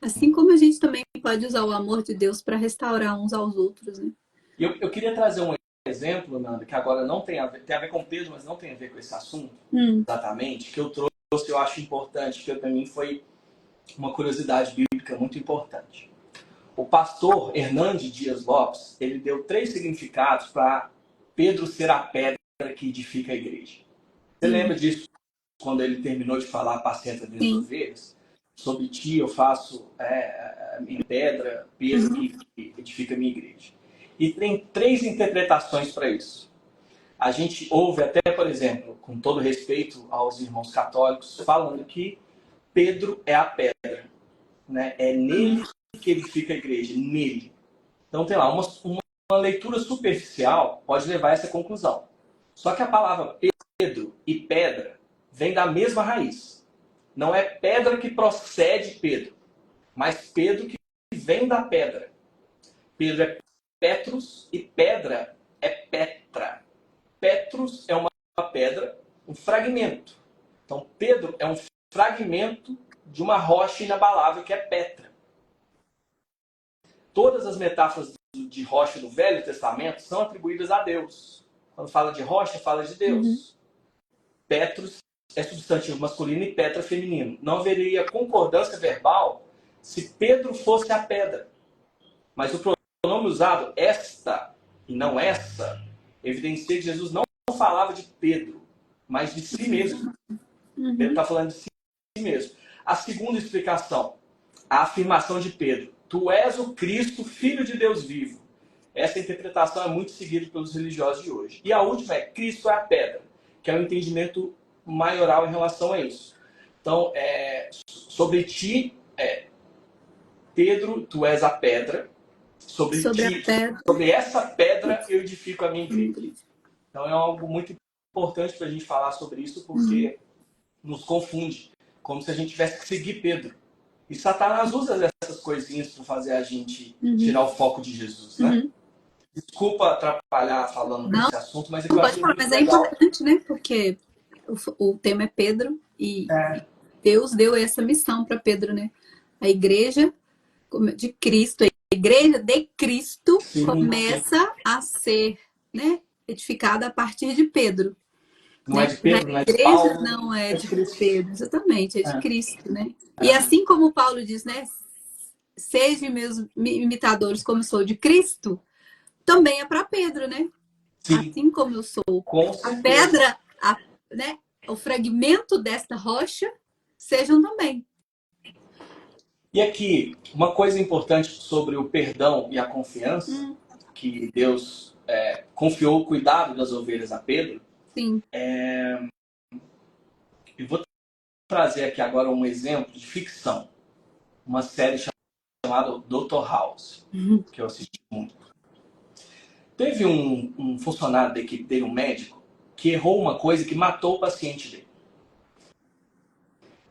Assim como a gente também pode usar o amor de Deus para restaurar uns aos outros, né?
E eu queria trazer um exemplo, Nanda, que agora não tem a ver com Pedro, mas não tem a ver com esse assunto exatamente, que eu trouxe, eu acho importante, que para mim foi uma curiosidade bíblica muito importante. O pastor Hernandes Dias Lopes, ele deu 3 significados para Pedro ser a pedra que edifica a igreja. Você lembra disso quando ele terminou de falar apacenta minhas ovelhas? Sobre ti eu faço minha pedra, Pedro que edifica a minha igreja. E tem 3 interpretações para isso. A gente ouve até, por exemplo, com todo respeito aos irmãos católicos, falando que Pedro é a pedra, né? É nele que edifica a igreja, nele. Então tem lá, uma leitura superficial pode levar a essa conclusão. Só que a palavra Pedro e pedra vem da mesma raiz. Não é pedra que procede Pedro, mas Pedro que vem da pedra. Pedro é Petrus e pedra é Petra. Petrus é uma pedra, um fragmento. Então Pedro é um fragmento de uma rocha inabalável que é Petra. Todas as metáforas de rocha do Velho Testamento são atribuídas a Deus. Quando fala de rocha, fala de Deus. Petrus é substantivo masculino e Petra feminino. Não haveria concordância verbal se Pedro fosse a pedra. Mas o pronome usado, esta e não essa, evidencia que Jesus não falava de Pedro, mas de si mesmo. Pedro está falando de si mesmo. A segunda explicação, a afirmação de Pedro: tu és o Cristo, Filho de Deus vivo. Essa interpretação é muito seguida pelos religiosos de hoje. E a última é: Cristo é a pedra, que é um entendimento maioral em relação a isso. Então, sobre ti, Pedro, tu és a pedra. Sobre essa pedra eu edifico a minha igreja. Então é algo muito importante para a gente falar sobre isso, porque nos confunde, como se a gente tivesse que seguir Pedro. E Satanás usa essas coisinhas para fazer a gente tirar o foco de Jesus, né? Desculpa atrapalhar falando desse assunto, mas é que eu acho muito
legal. É importante, né? Porque o tema é Pedro e Deus deu essa missão para Pedro, né? A igreja de Cristo, a igreja de Cristo começa a ser, né, edificada a partir de Pedro.
Não é de Pedro, não é de Paulo.
Não é de Pedro, exatamente, é de Cristo, né? E assim como Paulo diz, né? Sejam meus imitadores como eu sou de Cristo, também é para Pedro, né? Sim. Assim como eu sou a pedra, né? O fragmento desta rocha, sejam também.
E aqui, uma coisa importante sobre o perdão e a confiança, que Deus confiou o cuidado das ovelhas a Pedro.
Sim.
Eu vou trazer aqui agora um exemplo de ficção. Uma série chamada Dr. House, que eu assisti muito. Teve um funcionário da equipe dele, um médico, que errou uma coisa que matou o paciente dele.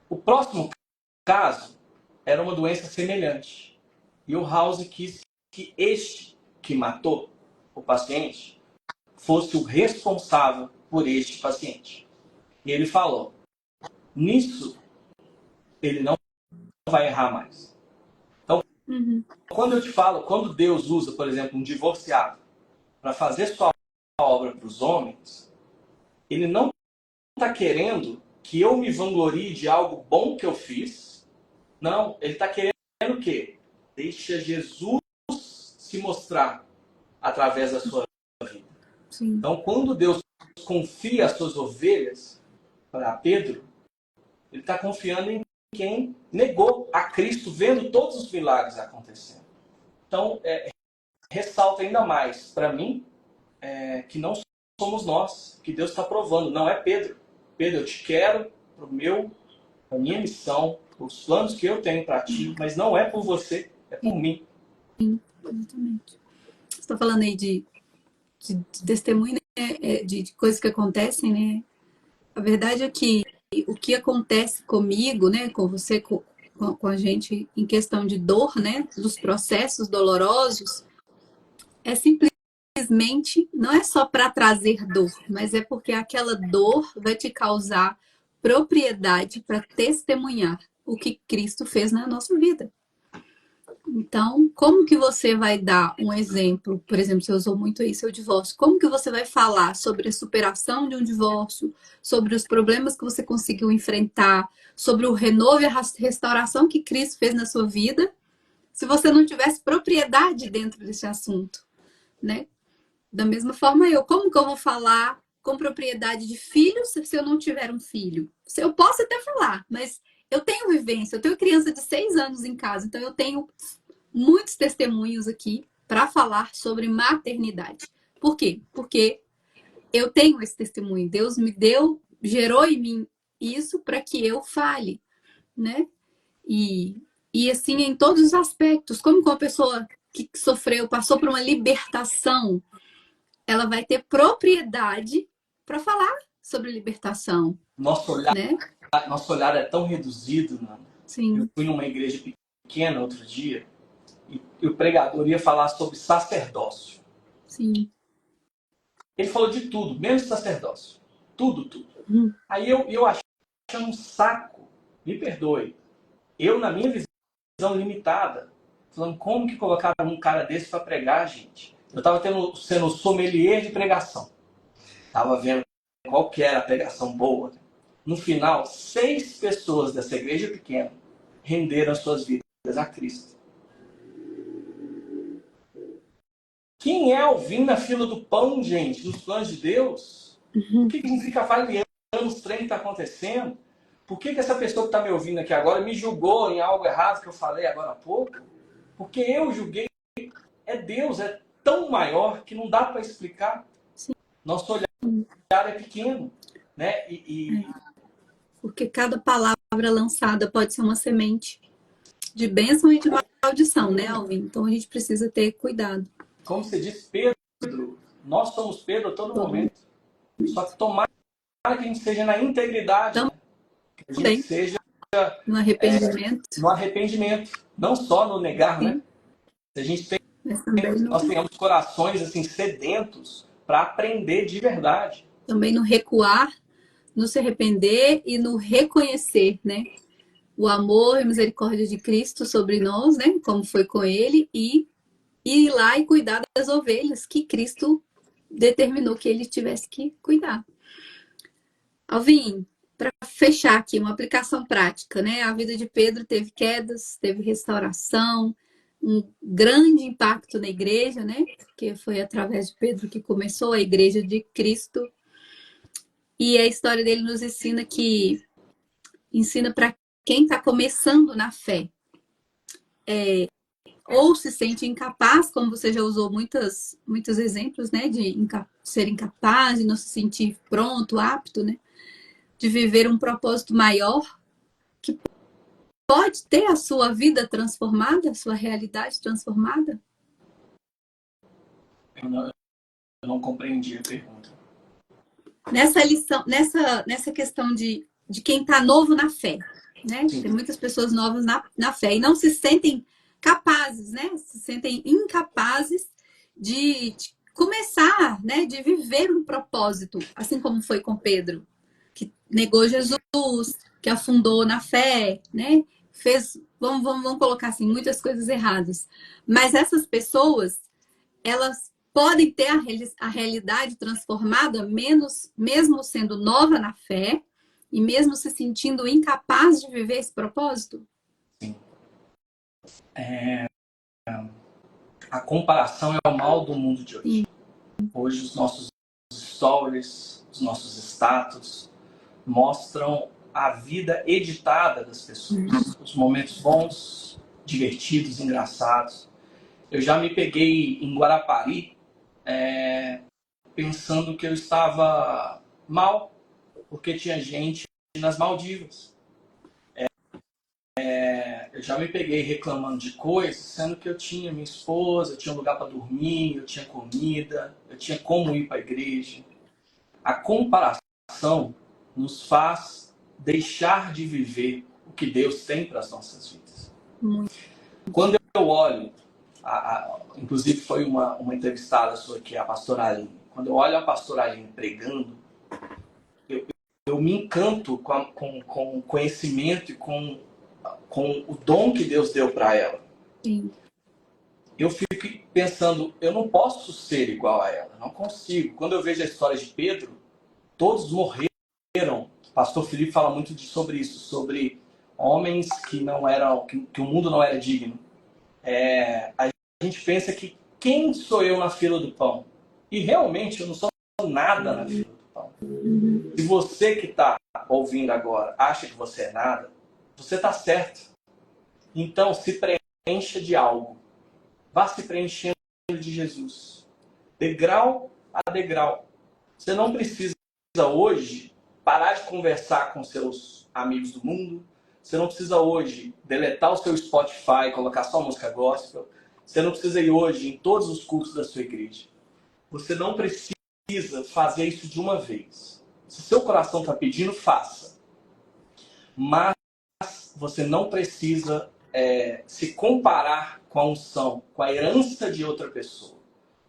O próximo caso era uma doença semelhante. E o House quis que este que matou o paciente fosse o responsável por este paciente. E ele falou: nisso ele não vai errar mais. Então, quando eu te falo, quando Deus usa, por exemplo, um divorciado para fazer sua obra para os homens, ele não está querendo que eu me vanglorie de algo bom que eu fiz. Não, ele está querendo o quê? Deixa Jesus se mostrar através da sua vida. Sim. Então, quando Deus confia as suas ovelhas para Pedro, ele está confiando em quem negou a Cristo, vendo todos os milagres acontecendo. Então, ressalta ainda mais para mim que não somos nós, que Deus está provando, não é Pedro. Pedro, eu te quero para a minha missão, os planos que eu tenho para ti, mas não é por você, é por mim.
Sim, exatamente. Você está falando aí de testemunho, né? De coisas que acontecem, né? A verdade é que o que acontece comigo, né, com você, com a gente em questão de dor, né, dos processos dolorosos, é simplesmente, não é só para trazer dor, mas é porque aquela dor vai te causar propriedade para testemunhar o que Cristo fez na nossa vida. Então, como que você vai dar um exemplo? Por exemplo, você usou muito aí seu divórcio. Como que você vai falar sobre a superação de um divórcio, sobre os problemas que você conseguiu enfrentar, sobre o renovo e a restauração que Cristo fez na sua vida, se você não tivesse propriedade dentro desse assunto, né? Da mesma forma como que eu vou falar com propriedade de filhos se eu não tiver um filho? Eu posso até falar, mas eu tenho vivência, eu tenho criança de 6 anos em casa, então eu tenho muitos testemunhos aqui para falar sobre maternidade. Por quê? Porque eu tenho esse testemunho. Deus me deu, gerou em mim isso para que eu fale, né? E assim, em todos os aspectos, como que uma pessoa que sofreu, passou por uma libertação, ela vai ter propriedade para falar sobre libertação,
Nosso olhar,
né?
nosso olhar é tão reduzido, Nana. Eu
Sim,
fui numa igreja pequena outro dia e o pregador ia falar sobre sacerdócio.
sim.
Ele falou de tudo, menos sacerdócio. Tudo, tudo.
Hum.
Aí eu achei um saco, me perdoe. Eu, na minha visão limitada, falando como que colocaram um cara desse para pregar, gente. Eu estava sendo sommelier de pregação. Estava vendo qual que era a pregação boa. No final, 6 pessoas dessa igreja pequena renderam suas vidas a Cristo. Quem é alguém na fila do pão, gente, nos planos de Deus? O que significa avaliando os trem que está acontecendo? Por que essa pessoa que está me ouvindo aqui agora me julgou em algo errado que eu falei agora há pouco? Porque eu julguei. É Deus, é tão maior que não dá para explicar.
Sim.
Nosso olhar é pequeno, né?
Porque cada palavra lançada pode ser uma semente de bênção e de maldição, né, Alvin? Então a gente precisa ter cuidado.
Como você disse, Pedro, nós somos Pedro a todo momento. Só que tomara que a gente seja na integridade, né? Que a gente seja
no arrependimento.
No arrependimento, não só no negar,
Sim.
né? Se a gente tem,
Mas
nós tenhamos corações assim sedentos para aprender de verdade.
Também no recuar, no se arrepender e no reconhecer, né? O amor e a misericórdia de Cristo sobre nós, né? Como foi com ele, e ir lá e cuidar das ovelhas que Cristo determinou que ele tivesse que cuidar. Alvin, para fechar aqui, uma aplicação prática, né? A vida de Pedro teve quedas, teve restauração, um grande impacto na igreja, né? Porque foi através de Pedro que começou a igreja de Cristo. E a história dele nos ensina para quem está começando na fé. Ou se sente incapaz, como você já usou muitos exemplos, né? De ser incapaz, de não se sentir pronto, apto, né? De viver um propósito maior, que pode ter a sua vida transformada, a sua realidade transformada?
Eu não compreendi a pergunta.
Nessa lição, nessa questão de quem está novo na fé, né?
Sim.
Tem muitas pessoas novas na fé e não se sentem capazes, né? Se sentem incapazes de começar, né? De viver um propósito, assim como foi com Pedro, que negou Jesus, que afundou na fé, né? Fez, vamos colocar assim, muitas coisas erradas. Mas essas pessoas, elas podem ter a realidade transformada, mesmo sendo nova na fé e mesmo se sentindo incapaz de viver esse propósito?
Sim. A comparação é o mal do mundo de hoje. Sim. Hoje os nossos stories, os nossos status mostram a vida editada das pessoas. Os momentos bons, divertidos, engraçados. Eu já me peguei em Guarapari pensando que eu estava mal, porque tinha gente nas Maldivas. Eu já me peguei reclamando de coisas, sendo que eu tinha minha esposa, eu tinha um lugar para dormir, eu tinha comida, eu tinha como ir para a igreja. A comparação nos faz deixar de viver o que Deus tem para as nossas vidas.
Muito.
Quando eu olho, inclusive foi uma entrevistada sua aqui, a pastora Aline. Quando eu olho a pastora Aline pregando, eu me encanto com o conhecimento e com o dom que Deus deu para ela.
Sim.
Eu fico pensando, eu não posso ser igual a ela, não consigo. Quando eu vejo a história de Pedro, todos morreram. O pastor Felipe fala muito sobre isso, sobre homens que não eram, que o mundo não era digno. A gente pensa que quem sou eu na fila do pão? E realmente eu não sou nada na fila do pão. Se você que está ouvindo agora acha que você é nada, você está certo. Então se preencha de algo. Vá se preenchendo de Jesus. Degrau a degrau. Você não precisa hoje parar de conversar com seus amigos do mundo. Você não precisa hoje deletar o seu Spotify, colocar só música gospel. Você não precisa ir hoje em todos os cultos da sua igreja. Você não precisa fazer isso de uma vez. Se seu coração está pedindo, faça. Mas você não precisa se comparar com a unção, com a herança de outra pessoa.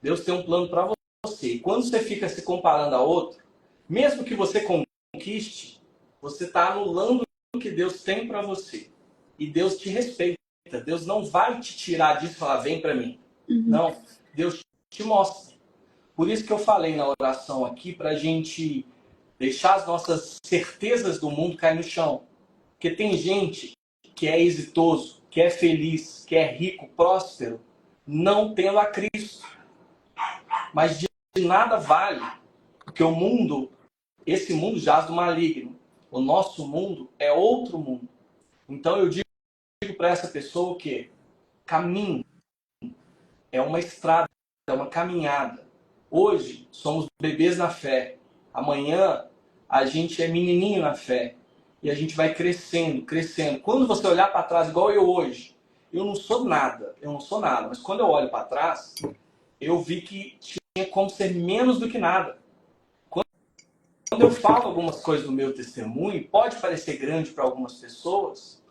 Deus tem um plano para você. E quando você fica se comparando a outro, mesmo que você conquiste, você está anulando o que Deus tem para você. E Deus te respeita. Deus não vai te tirar disso e falar, vem para mim. Não, Deus te mostra. Por isso que eu falei na oração aqui, para a gente deixar as nossas certezas do mundo cair no chão. Porque tem gente que é exitoso, que é feliz, que é rico, próspero, não tendo a Cristo. Mas de nada vale, porque o mundo, esse mundo jaz do maligno. O nosso mundo é outro mundo. Então eu digo para essa pessoa que caminho é uma estrada, é uma caminhada. Hoje somos bebês na fé. Amanhã a gente é menininho na fé. E a gente vai crescendo, crescendo. Quando você olhar para trás, igual eu hoje, eu não sou nada. Mas quando eu olho para trás, eu vi que tinha como ser menos do que nada. Quando eu falo algumas coisas do meu testemunho, pode parecer grande para algumas pessoas,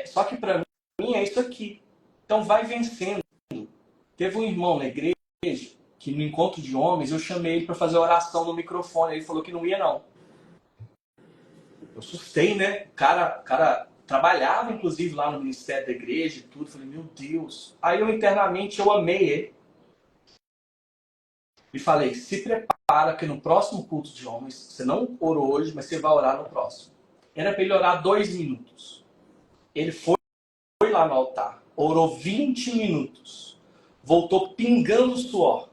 só que para mim é isso aqui. Então vai vencendo. Teve um irmão na igreja que no encontro de homens eu chamei ele para fazer oração no microfone. Ele falou que não ia não. Eu assustei, né? O cara trabalhava, inclusive, lá no ministério da igreja e tudo. Falei, meu Deus. Aí eu internamente eu amei ele. E falei, se prepara que no próximo culto de homens, você não orou hoje, mas você vai orar no próximo. Era para ele orar 2 minutos. Ele foi lá no altar, orou 20 minutos. Voltou pingando suor.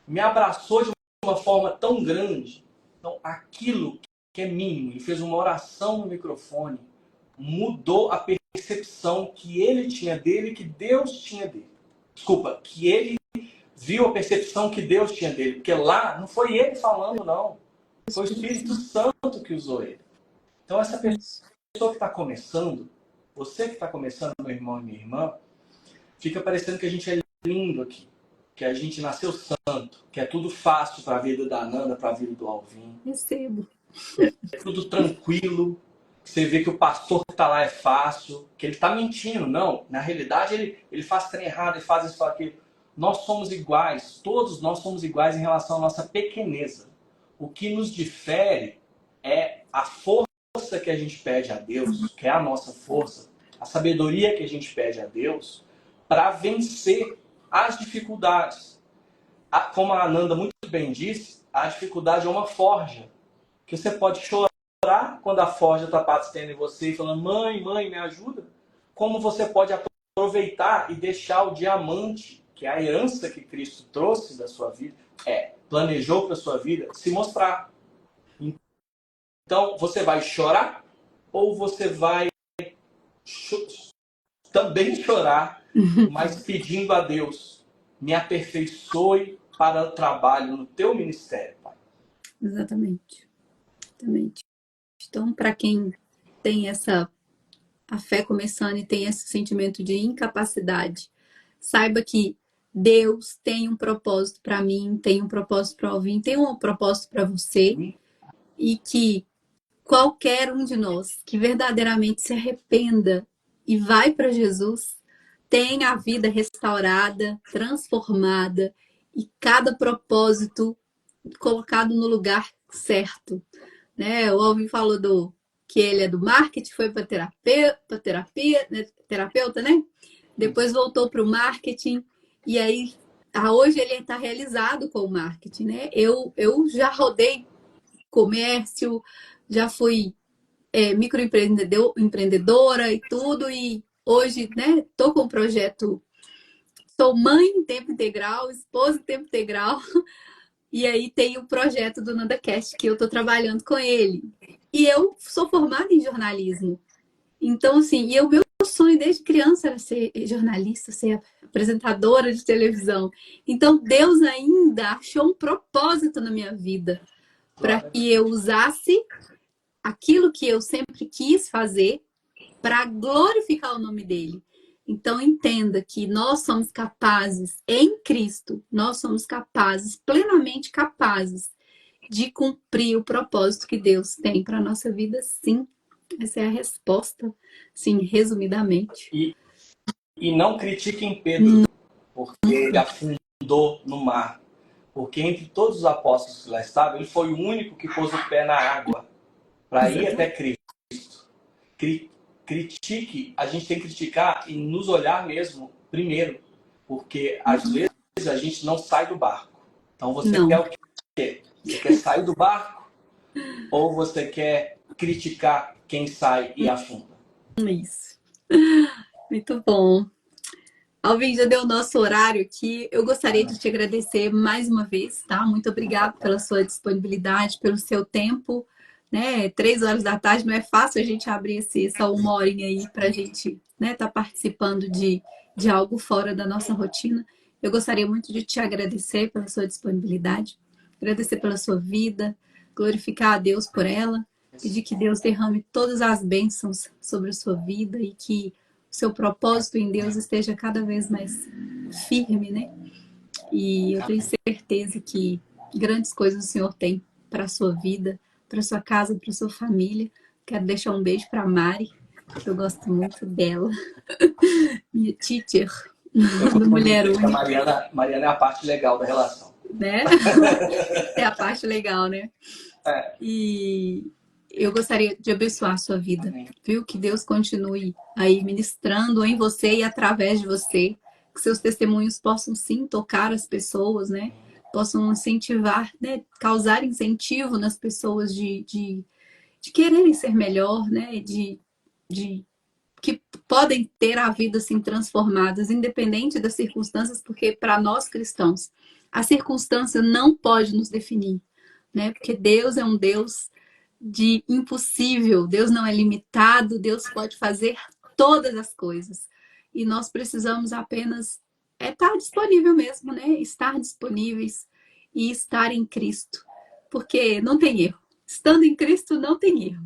Me abraçou de uma forma tão grande. Então, aquilo que é mínimo, ele fez uma oração no microfone, mudou a percepção que ele tinha dele, que Deus tinha dele. Desculpa, que ele viu a percepção que Deus tinha dele. Porque lá não foi ele falando, não. Foi o Espírito Santo que usou ele. Então, essa pessoa que está começando, você que está começando, meu irmão e minha irmã, fica parecendo que a gente é lindo aqui. Que a gente nasceu santo. Que é tudo fácil para a vida da Nanda, para a vida do Alvin.
Recebo.
É tudo tranquilo. Você vê que o pastor que está lá é fácil. Que ele está mentindo. Não. Na realidade, ele faz trem errado, ele faz isso, faz aquilo. Nós somos iguais. Todos nós somos iguais em relação à nossa pequeneza. O que nos difere é a força que a gente pede a Deus, que é a nossa força, a sabedoria que a gente pede a Deus para vencer as dificuldades. Como a Ananda muito bem disse, a dificuldade é uma forja. Que você pode chorar quando a forja está batendo em você e falando, mãe, me ajuda. Como você pode aproveitar e deixar o diamante, que é a herança que Cristo trouxe da sua vida, planejou para a sua vida, se mostrar. Então, você vai chorar ou você vai também chorar, mas pedindo a Deus, me aperfeiçoe para o trabalho no teu ministério, Pai.
Exatamente. Então, para quem tem a fé começando e tem esse sentimento de incapacidade, saiba que Deus tem um propósito para mim, tem um propósito para Alvin, tem um propósito para você, e que qualquer um de nós que verdadeiramente se arrependa e vai para Jesus, tem a vida restaurada, transformada e cada propósito colocado no lugar certo, né? O Alvin falou que ele é do marketing, foi para terapeuta, né? Depois voltou para o marketing e aí hoje ele está realizado com o marketing, né? Eu já rodei comércio, já fui microempreendedora e tudo, e hoje, né, tô com um projeto, sou mãe em tempo integral, esposa em tempo integral, e aí tem o projeto do NandaCast, que eu tô trabalhando com ele. E eu sou formada em jornalismo. Então, assim, e o meu sonho desde criança era ser jornalista, ser apresentadora de televisão. Então, Deus ainda achou um propósito na minha vida para que eu usasse aquilo que eu sempre quis fazer para glorificar o nome dele. Então, entenda que nós somos capazes, em Cristo, nós somos capazes, plenamente capazes, de cumprir o propósito que Deus tem para a nossa vida, sim. Essa é a resposta, sim, resumidamente.
E não critiquem Pedro, porque ele afundou no mar. Porque entre todos os apóstolos que lá estavam, ele foi o único que pôs o pé na água para ir até Cristo. Critique, a gente tem que criticar e nos olhar mesmo primeiro, porque às vezes a gente não sai do barco. Então você quer o quê? Você quer sair do barco ou você quer criticar quem sai e afunda?
Isso. Muito bom. Alvin, já deu o nosso horário aqui. Eu gostaria de te agradecer mais uma vez, tá? Muito obrigada pela sua disponibilidade, pelo seu tempo, né? 3 horas da tarde, não é fácil a gente abrir essa uma horinha aí para a gente, né, tá participando de algo fora da nossa rotina. Eu gostaria muito de te agradecer pela sua disponibilidade, agradecer pela sua vida, glorificar a Deus por ela, pedir que Deus derrame todas as bênçãos sobre a sua vida e que o seu propósito em Deus esteja cada vez mais firme, né? E eu tenho certeza que grandes coisas o Senhor tem para a sua vida, para a sua casa, para a sua família. Quero deixar um beijo para a Mari, que eu gosto muito dela. Minha teacher do Mulher Única.
Mariana é a parte legal da relação.
Né? É a parte legal, né? E eu gostaria de abençoar a sua vida, viu? Que Deus continue aí ministrando em você e através de você. Que seus testemunhos possam sim tocar as pessoas, né? Possam incentivar, né? Causar incentivo nas pessoas de quererem ser melhor, né? De que podem ter a vida assim transformadas, independente das circunstâncias, porque para nós cristãos, a circunstância não pode nos definir, né? Porque Deus é um Deus de impossível, Deus não é limitado, Deus pode fazer todas as coisas. E nós precisamos apenas estar disponível mesmo, né? Estar disponíveis e estar em Cristo. Porque não tem erro. Estando em Cristo não tem erro.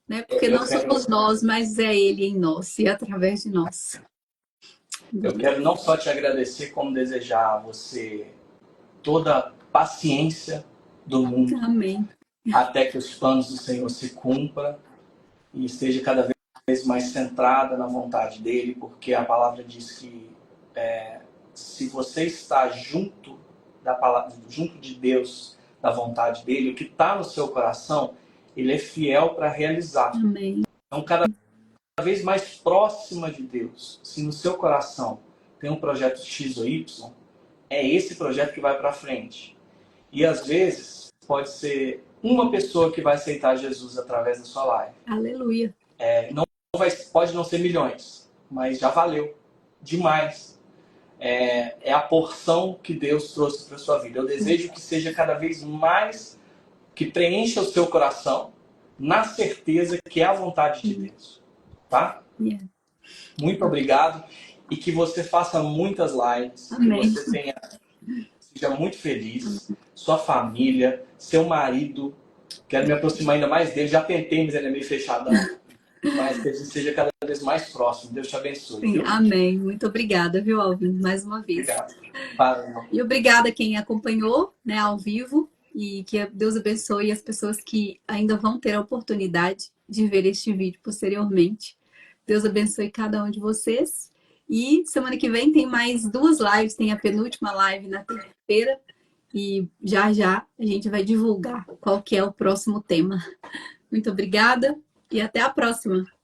Né? Porque não somos nós, mas é Ele em nós e através de nós.
Eu quero não só te agradecer, como desejar a você toda a paciência do mundo.
Amém.
Até que os planos do Senhor se cumpram e esteja cada vez mais centrada na vontade dele, porque a palavra diz que se você está junto da palavra, junto de Deus, da vontade dele, o que está no seu coração, ele é fiel para realizar.
Amém.
Então, cada vez mais próxima de Deus. Se no seu coração tem um projeto X ou Y, é esse projeto que vai para frente. E às vezes pode ser uma pessoa que vai aceitar Jesus através da sua live.
Aleluia.
Pode não ser milhões, mas já valeu demais. É a porção que Deus trouxe para sua vida. Eu desejo que seja cada vez mais, que preencha o seu coração na certeza que é a vontade de Deus. Tá?
Yeah.
Muito obrigado e que você faça muitas lives.
Amém.
Que você seja muito feliz, sua família, seu marido. Quero me aproximar ainda mais dele. Já tentei, mas ele é meio fechadão. Mas que a gente seja cada vez mais próximo. Deus te abençoe.
Sim, amém. Muito obrigada, viu, Alvin? Mais uma vez.
Obrigado. Valeu.
E obrigada a quem acompanhou, né, ao vivo. e que Deus abençoe as pessoas que ainda vão ter a oportunidade de ver este vídeo posteriormente. Deus abençoe cada um de vocês. E semana que vem tem mais 2 lives, tem a penúltima live na terça-feira. E já já a gente vai divulgar qual que é o próximo tema. Muito obrigada e até a próxima!